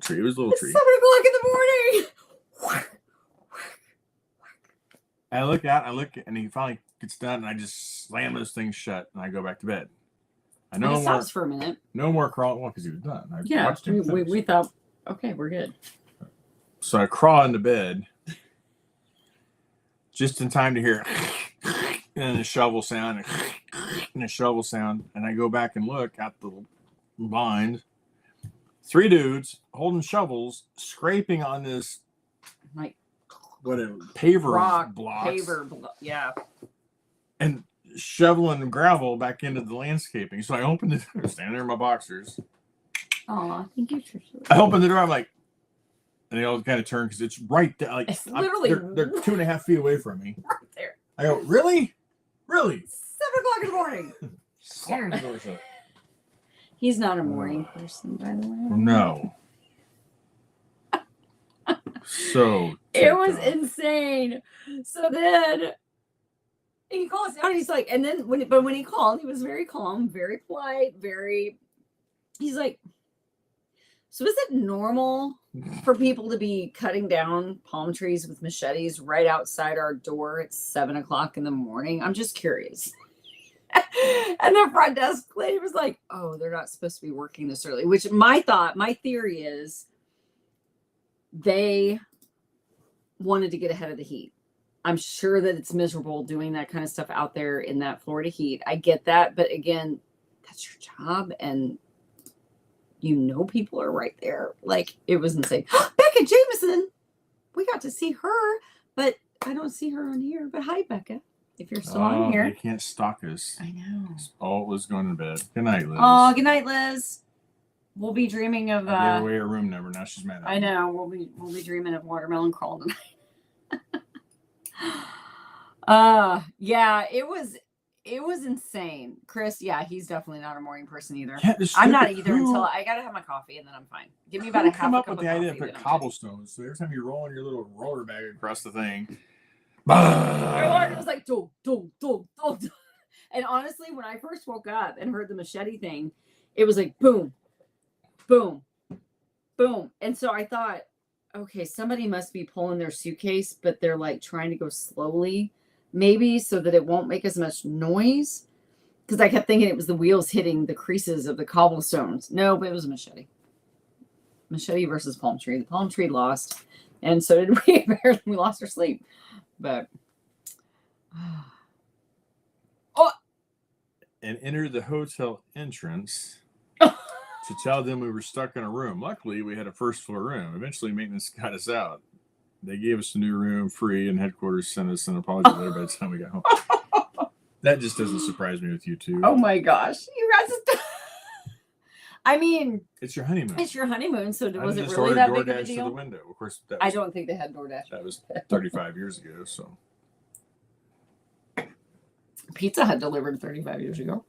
tree. It was a little tree. 7 o'clock in the morning. I look out, and he finally gets done, and I just slam those things shut, and I go back to bed. I know It stops for a minute. no more crawling. Well, because he was done. I Yeah, watched him we thought, okay, we're good. So I crawl into bed just in time to hear and a shovel sound and a shovel sound. And I go back and look at the blind. 3 dudes holding shovels, scraping on this Like whatever paver rock, blocks, yeah. and shoveling gravel back into the landscaping. So I opened the door, standing there in my boxers. Oh, thank you, Trisha. I opened the door. I'm like, and they all kind of turn because it's right there. Like It's literally they're 2.5 feet away from me. right there. I go, really? 7 o'clock in the morning. Slam the door shut. He's not a morning person, by the way. No. So It was insane. So then he calls down. He's like, and then when he called, he was very calm, very polite, he's like, so is it normal for people to be cutting down palm trees with machetes right outside our door at 7 o'clock in the morning? I'm just curious. And the front desk lady was like, oh, they're not supposed to be working this early, which my theory is they wanted to get ahead of the heat. I'm sure that it's miserable doing that kind of stuff out there in that Florida heat. I get that. But again, that's your job. And people are right there. Like, it was insane. Becca Jameson. We got to see her, but I don't see her on here. But hi, Becca. If you're still on here. They can't stalk us. I know. Oh, Liz going to bed. Good night, Liz. Oh, good night, Liz. We'll be dreaming of I gave away her room number. Now she's mad at me. I know. We'll be dreaming of watermelon crawl tonight. Yeah, it was insane. Chris, yeah, he's definitely not a morning person either. Yeah, I'm not either until I gotta have my coffee and then I'm fine. Give me about a half come a up cup with the of idea to coffee, put then I'm good. cobblestones. So every time you're rolling your little roller bag across the thing, It was like do. And honestly, when I first woke up and heard the machete thing, it was like boom, boom, boom. And so I thought, okay, somebody must be pulling their suitcase, but they're like trying to go slowly, maybe so that it won't make as much noise. Because I kept thinking it was the wheels hitting the creases of the cobblestones. No, but it was a machete. Machete versus palm tree. The palm tree lost. And so did we. Apparently we lost our sleep. But and entered the hotel entrance to tell them we were stuck in a room. Luckily, we had a first floor room. Eventually, maintenance got us out. They gave us a new room free, and headquarters sent us an apology letter by the time we got home. That just doesn't surprise me with you two. oh my gosh. You guys I mean, It's your honeymoon. it's your honeymoon, so I was it just really ordered that big of a DoorDash to the deal? window. Of course, I don't think they had DoorDash. that was 35 years ago. So Pizza Hut delivered 35 years ago.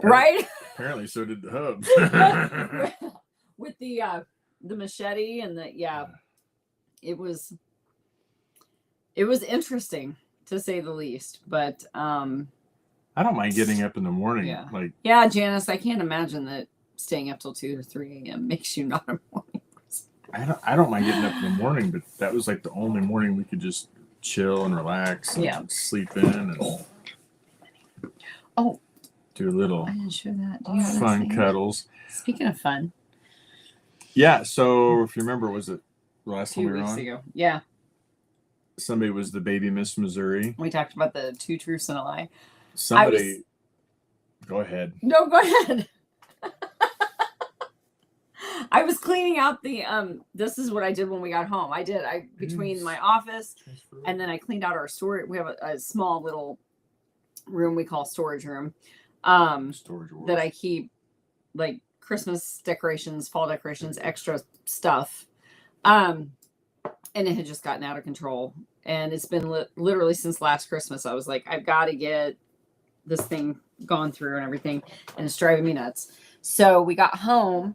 Right? apparently, so did the hubs. With the machete and it was interesting to say the least, but I don't mind getting up in the morning. Yeah. Like, yeah, Janice, I can't imagine that staying up till 2 or 3 a.m. makes you not a morning person. I don't mind getting up in the morning, but that was like the only morning we could just chill and relax and sleep in and do a little I didn't show that. Do you have that fun saved? cuddles. Speaking of fun, Yeah, so if you remember, was it the last time 2 we were weeks on? ago. Yeah. somebody was the baby Miss Missouri. We talked about the 2 truths and a lie. Somebody, go ahead. No, go ahead. I was cleaning out the this is what I did when we got home. Between my office and then I cleaned out our storage. We have a small little room we call storage room. Storage that I keep like Christmas decorations, fall decorations, extra stuff. And it had just gotten out of control. And it's been literally since last Christmas. I was like, I've got to get this thing gone through and everything. And it's driving me nuts. So we got home.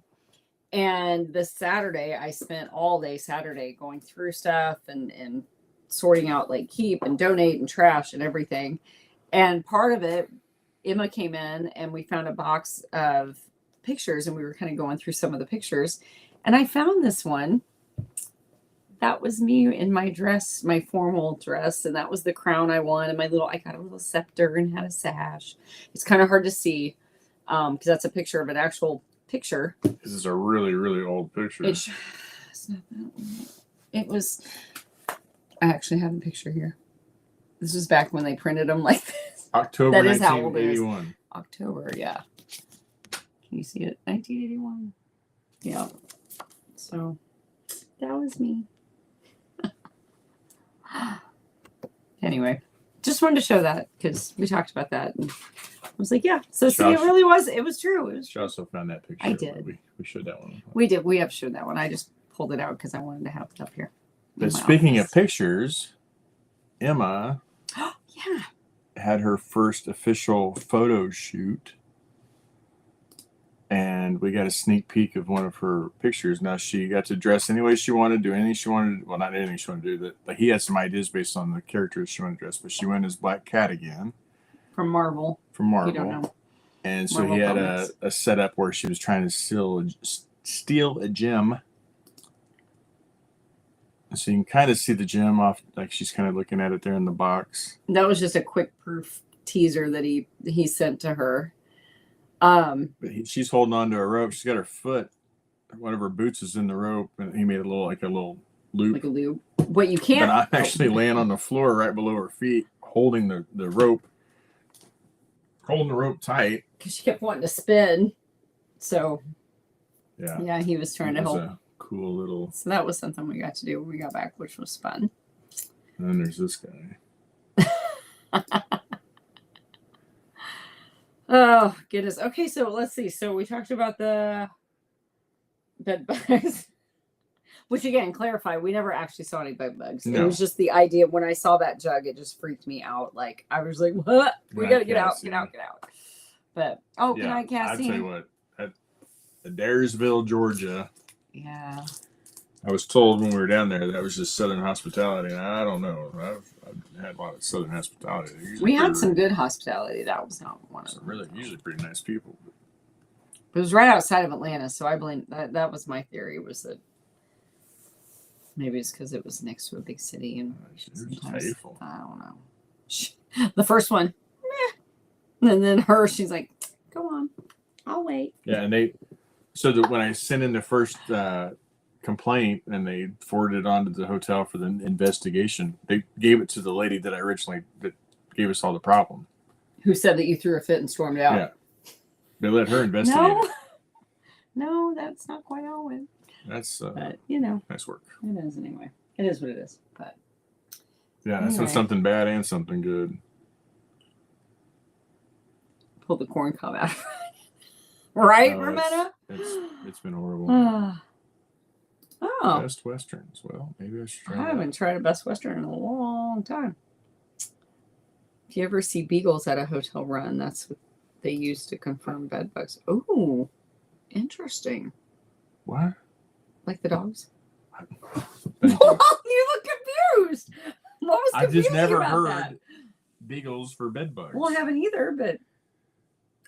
And this Saturday, I spent all day Saturday going through stuff and sorting out like keep and donate and trash and everything. And part of it, Emma came in and we found a box of pictures and we were kind of going through some of the pictures. And I found this one. That was me in my dress, my formal dress. And that was the crown I won. And I got a little scepter and had a sash. It's kind of hard to see because that's a picture of an actual picture. This is a really, really old picture. It's not that one. It was, I actually have a picture here. This was back when they printed them like this. October That is how old it is. 1981. October, yeah. Can you see it? 1981. Yeah. So that was me. Anyway, just wanted to show that because we talked about that. And I was like, yeah. So see, it really was. It was true. It was. She also found that picture. I did. We showed that one. We did. We have showed that one. I just pulled it out because I wanted to have it up here. But speaking of pictures, Emma yeah, had her first official photo shoot. And we got a sneak peek of one of her pictures. Now she got to dress any way she wanted, do anything she wanted. Well, not anything she wanted to do. But he had some ideas based on the characters she wanted to dress. But she went as Black Cat again. from Marvel. From Marvel. You don't know. And so Marvel he had comics. a setup where she was trying to steal a gem. So you can kind of see the gem off, like she's kind of looking at it there in the box. That was just a quick proof teaser that he sent to her. But she's holding on to a rope. She's got her foot. One of her boots is in the rope, and he made a little loop. Like a loop. What you can't. But I'm actually laying on the floor right below her feet, holding the rope, holding the rope tight. Because she kept wanting to spin. So Yeah, he was trying to help. A cool little. So that was something we got to do when we got back, which was fun. And then there's this guy. Oh, goodness. Okay, so let's see. So we talked about the bed bugs. Which, again, clarify, we never actually saw any bed bugs. No. It was just the idea. When I saw that jug, it just freaked me out. Like, I was like, what? We got to get out, get out, get out. But, good night, Cassie. I'll tell you what. At Adairsville, Georgia. Yeah. I was told when we were down there that was just Southern hospitality, and I don't know. I've had a lot of Southern hospitality. We had some good hospitality. That was not one of them. Really, usually pretty nice people. It was right outside of Atlanta, so I blame that was my theory, was that maybe it's because it was next to a big city and hateful. I don't know. The first one, meh. And then she's like, go on, I'll wait. Yeah, and when I sent in the first complaint and they forwarded it on to the hotel for the investigation, they gave it to the lady that gave us all the problem. Who said that you threw a fit and stormed out? Yeah. They let her investigate it. No, that's not quite how it went. That's but nice work. It is anyway. It is what it is. But yeah, that's anyway. something bad and something good. Pull the corn cob out. Right, Rametta? It's been horrible. Oh. Best Westerns. Well, maybe I should try I haven't tried a Best Western in a long time. If you ever see beagles at a hotel run, that's what they use to confirm bed bugs. Oh, interesting. What? Like the dogs? You. You look confused. What was I just confusing never about heard that? beagles for bed bugs. Well, I haven't either, but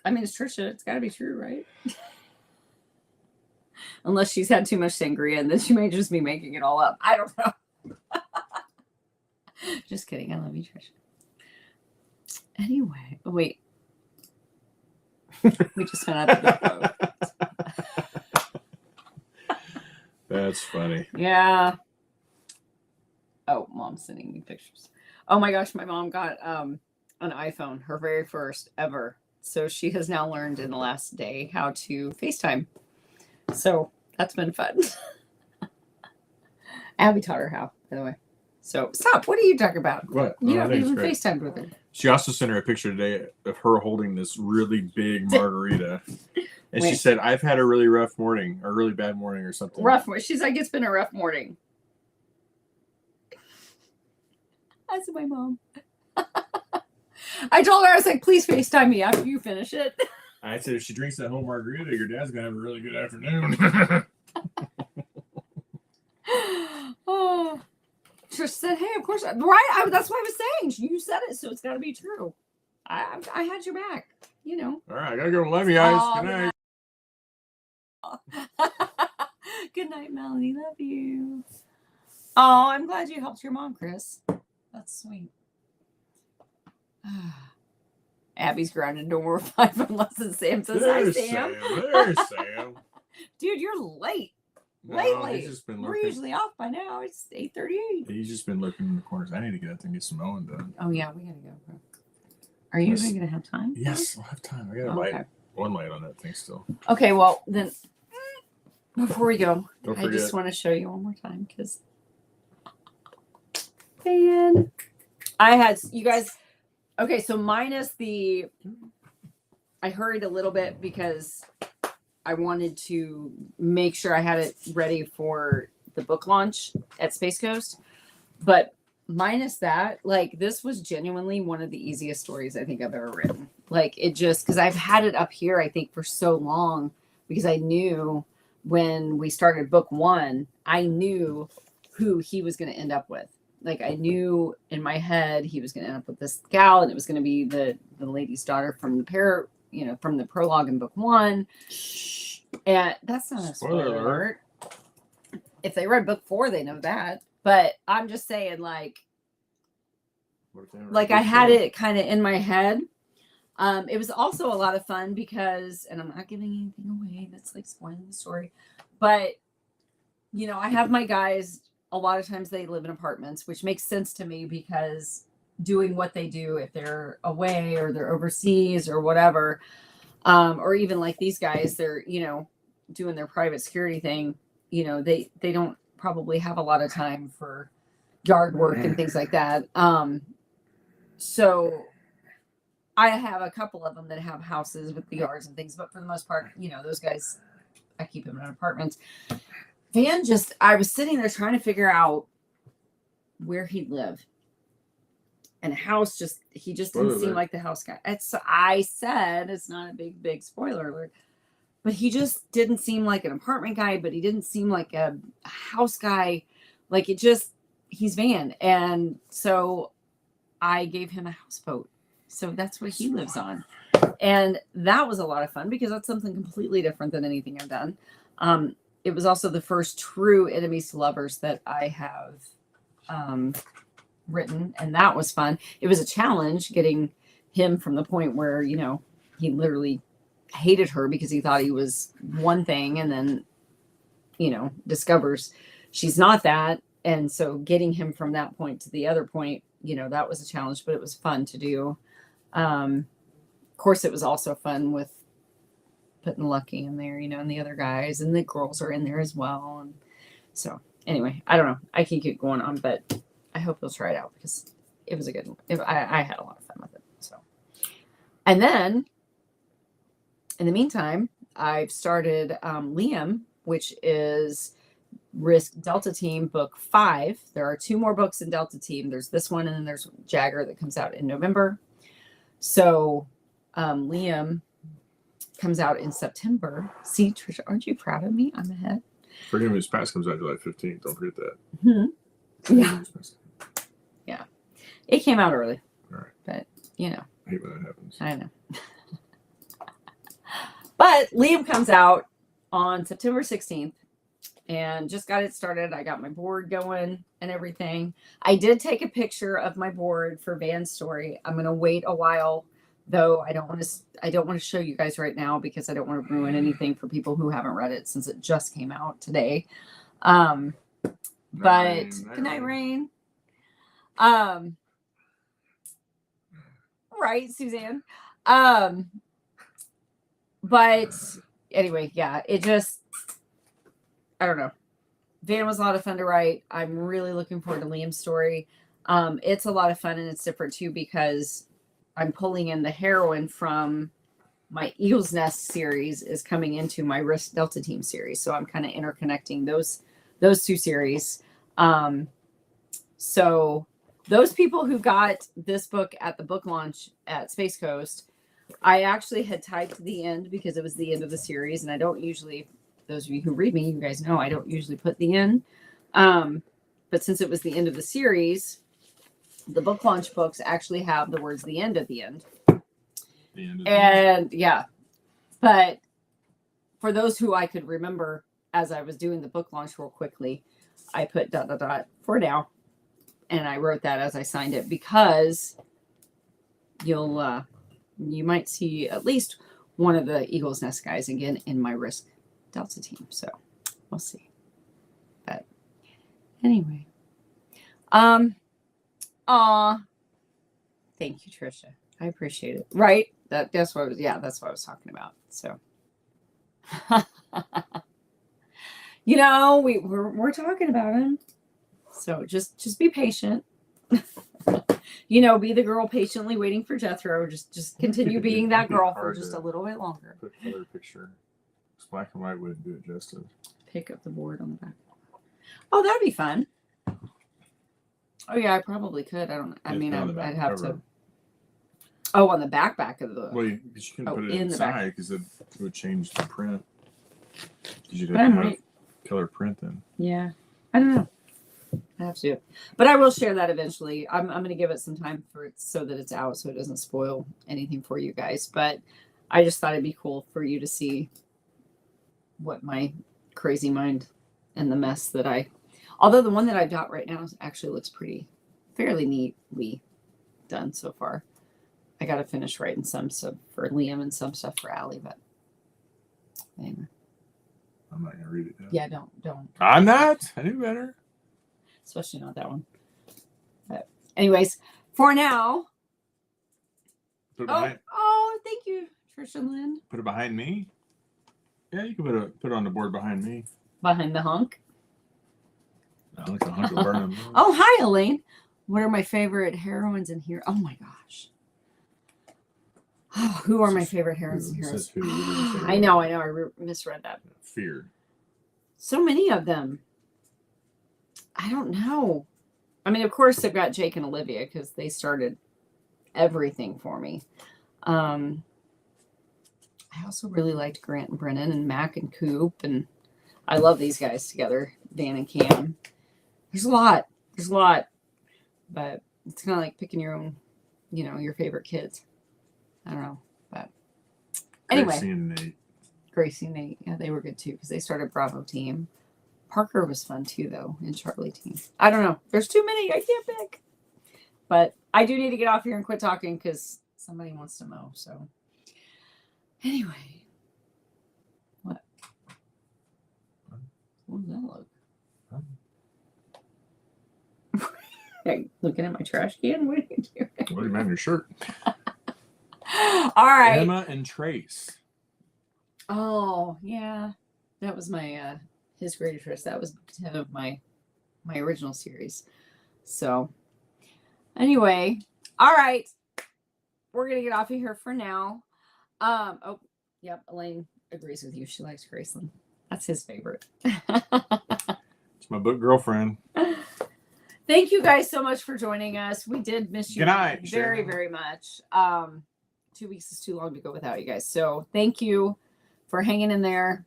I mean, it's Trisha. It's got to be true, right? Unless she's had too much sangria, and then she may just be making it all up. I don't know. Just kidding. I love you, Trisha. Anyway, wait. We just found out the That's funny. Yeah. Oh, mom's sending me pictures. Oh my gosh, my mom got an iPhone, her very first ever. So she has now learned in the last day how to FaceTime. So that's been fun. Abby taught her how, by the way. So stop. What are you talking about? What? You Oh, I haven't think it's even great. FaceTimed with her. She also sent her a picture today of her holding this really big margarita. And she Wait. said, I've had a really rough morning or really bad morning or something. Rough. She's like, it's been a rough morning. That's my mom. I told her, I was like, please FaceTime me after you finish it. I said, if she drinks that whole margarita, your dad's going to have a really good afternoon. Oh, Trish said, hey, of course. Right. That's what I was saying. You said it, so it's got to be true. I had your back, you know. All right, I got to go. Love you guys. Oh, Good night. Good night, Melanie. Love you. Oh, I'm glad you helped your mom, Chris. That's sweet. Abby's grounded no more 5 unless Sam says hi, There's Sam. There's Sam. Dude, you're late. No, Lately. he's just been We're lurking. usually off by now. It's 8:38. He's just been looking in the corners. I need to get out there and get some mowing done. Oh, yeah, we gotta go. Bro. Are you even gonna have time? Yes, I'll have time. I got a light, one light on that thing still. Okay, well, then, before we go, Don't I forget. just want to show you one more time because, man, I had, you guys, okay, so minus the, I hurried a little bit because I wanted to make sure I had it ready for the book launch at Space Coast. But minus that, like, this was genuinely one of the easiest stories I think I've ever written. Like, it just, because I've had it up here, I think, for so long, because I knew when we started book 1, I knew who he was going to end up with. Like, I knew in my head he was going to end up with this gal, and it was going to be the lady's daughter from the from the prologue in book 1. And that's not a spoiler alert. If they read book 4, they know that. But I'm just saying, like I had it kind of in my head. It was also a lot of fun because, and I'm not giving anything away that's like spoiling the story, but I have my guys, a lot of times they live in apartments, which makes sense to me because doing what they do, if they're away or they're overseas or whatever, or even like these guys, they're, doing their private security thing, they don't probably have a lot of time for yard work and things like that. So I have a couple of them that have houses with the yards and things, but for the most part, those guys, I keep them in apartments. Van I was sitting there trying to figure out where he'd live. And house he just didn't seem like the house guy. I said, it's not a big spoiler alert, but he just didn't seem like an apartment guy, but he didn't seem like a house guy. Like he's Van. And so I gave him a houseboat. So that's what he lives on. And that was a lot of fun because that's something completely different than anything I've done. It was also the first true enemies to lovers that I have written. And that was fun. It was a challenge getting him from the point where, he literally hated her because he thought he was one thing and then, discovers she's not that. And so getting him from that point to the other point, that was a challenge, but it was fun to do. Of course, it was also fun with putting Lucky in there, and the other guys and the girls are in there as well. And so anyway, I don't know. I can keep going on, but I hope you'll try it out because it was a good one. I had a lot of fun with it. So, and then in the meantime, I've started Liam, which is Risk Delta Team book 5. There are 2 more books in Delta Team. There's this one, and then there's Jagger that comes out in November. So Liam comes out in September. See, Trisha, aren't you proud of me? I'm ahead. Forgiveness Past comes out July 15th. Don't forget that. Mm-hmm. Yeah. Yeah. It came out early. All right. But, I hate when that happens. I know. But Liam comes out on September 16th and just got it started. I got my board going and everything. I did take a picture of my board for Van's story. I'm going to wait a while, though. I don't want to show you guys right now because I don't want to ruin anything for people who haven't read it since it just came out today. But good night, Rain. Right, Suzanne. But anyway, yeah, it just, I don't know. Van was a lot of fun to write. I'm really looking forward to Liam's story. It's a lot of fun, and it's different too because I'm pulling in the heroine from my Eagle's Nest series is coming into my Risk Delta Team series. So I'm kind of interconnecting those two series. So those people who got this book at the book launch at Space Coast, I actually had tied to the end because it was the end of the series. And I don't usually, those of you who read me, you guys know I don't usually put the end. But since it was the end of the series, the book launch books actually have the words "the end" at the end. And yeah, but for those who I could remember as I was doing the book launch real quickly, I put ... for now. And I wrote that as I signed it because you might see at least one of the Eagle's Nest guys again in my Risk Delta Team. So we'll see. But anyway, thank you, Trisha. I appreciate it. Right? That's what I was, that's what I was talking about. So, we're talking about him. So just be patient. Be the girl patiently waiting for Jethro. Just continue being that girl for just a little bit longer. Put another picture. It's black and white wouldn't do it justice. Pick up the board on the back. Oh, that'd be fun. Oh yeah, I probably could. I'd have to. Oh, on the back of the. Well, you couldn't put it inside because it would change the print. You'd have to have color print then. Yeah, I don't know. I have to, but I will share that eventually. I'm going to give it some time for it so that it's out, so it doesn't spoil anything for you guys. But I just thought it'd be cool for you to see what my crazy mind and the mess that although the one that I've got right now actually looks fairly neatly done so far. I got to finish writing some stuff for Liam and some stuff for Allie, but anyway. I'm not going to read it yet. Yeah, don't. I'm not. I knew better. Especially not that one. But anyways, for now. Put it behind. Oh, thank you, Trisha Lynn. Put it behind me. Yeah, you can put it on the board behind me. Behind the hunk. I like the hunk of Burnham. Oh, hi, Elaine. What are my favorite heroines in here? Oh my gosh. Oh, who are my favorite heroines and heroes? I know. I misread that. Fear. So many of them. I don't know. I mean, of course, they've got Jake and Olivia because they started everything for me. I also really liked Grant and Brennan and Mac and Coop, and I love these guys together, Van and Cam. There's a lot, but it's kind of like picking your own, your favorite kids. I don't know, but anyway. Gracie and Nate, yeah, they were good too because they started Bravo Team. Parker was fun too, though, in Charlie Team. I don't know. There's too many. I can't pick. But I do need to get off here and quit talking because somebody wants to mow. So anyway, what? What does that look? Hey, looking at my trash can? What are you doing? What do you mean your shirt? All right. Emma and Trace. Oh, yeah. That was my his greatest risk. That was 10 of my original series. So anyway, all right. We're gonna get off of here for now. Oh, yep, Elaine agrees with you. She likes Graceland. That's his favorite. It's my book girlfriend. Thank you guys so much for joining us. We did miss you very, Sharon. very much. 2 weeks is too long to go without you guys. So thank you for hanging in there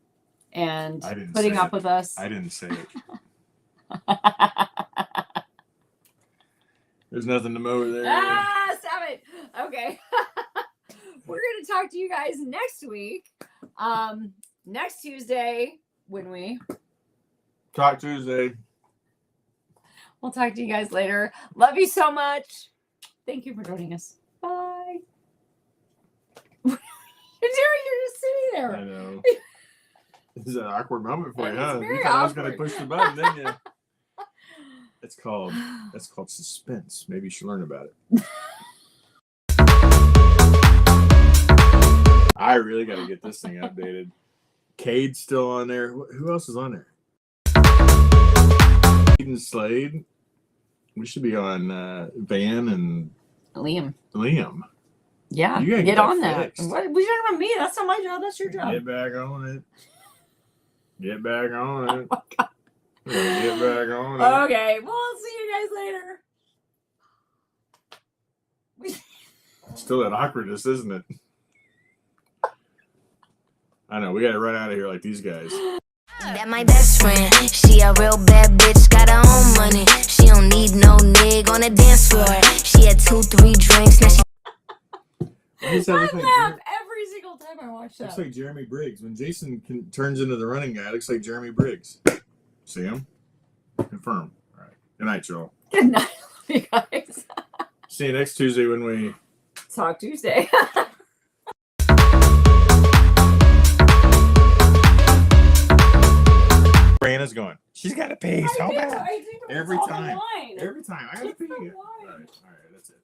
and putting up with us. I didn't say it. There's nothing to mow there. Stop it. Okay. We're going to talk to you guys next week. Next Tuesday, when we Talk Tuesday. We'll talk to you guys later. Love you so much. Thank you for joining us. Bye. You're just sitting there. I know. This is an awkward moment for you, huh? Very You thought I was awkward. going to push the button, didn't you? That's called suspense. Maybe you should learn about it. I really got to get this thing updated. Cade's still on there. Who else is on there? Cade and Slade. We should be on Van and Liam. You Yeah, gotta get that on that. fixed. What are you talking about me? That's not my job. That's your job. Get back on it. Get back on it. Oh my God. Get back on it. Okay, well, I'll see you guys later. Still that awkwardness, isn't it? I know. We got to run out of here like these guys. That my best friend. She a real bad bitch, got her own money. She don't need no nigga on the dance floor. She had 2-3 drinks, now she. I laugh every single time I watch that. Looks like Jeremy Briggs. When Jason turns into the running guy, it looks like Jeremy Briggs. See him? Confirm. All right. Good night, y'all. Good night, you guys. See you next Tuesday when we Talk Tuesday. Brianna's going. She's got to pee so bad. Every time. Every time. Every time. I got to pee. It's the All wine. right. That's it.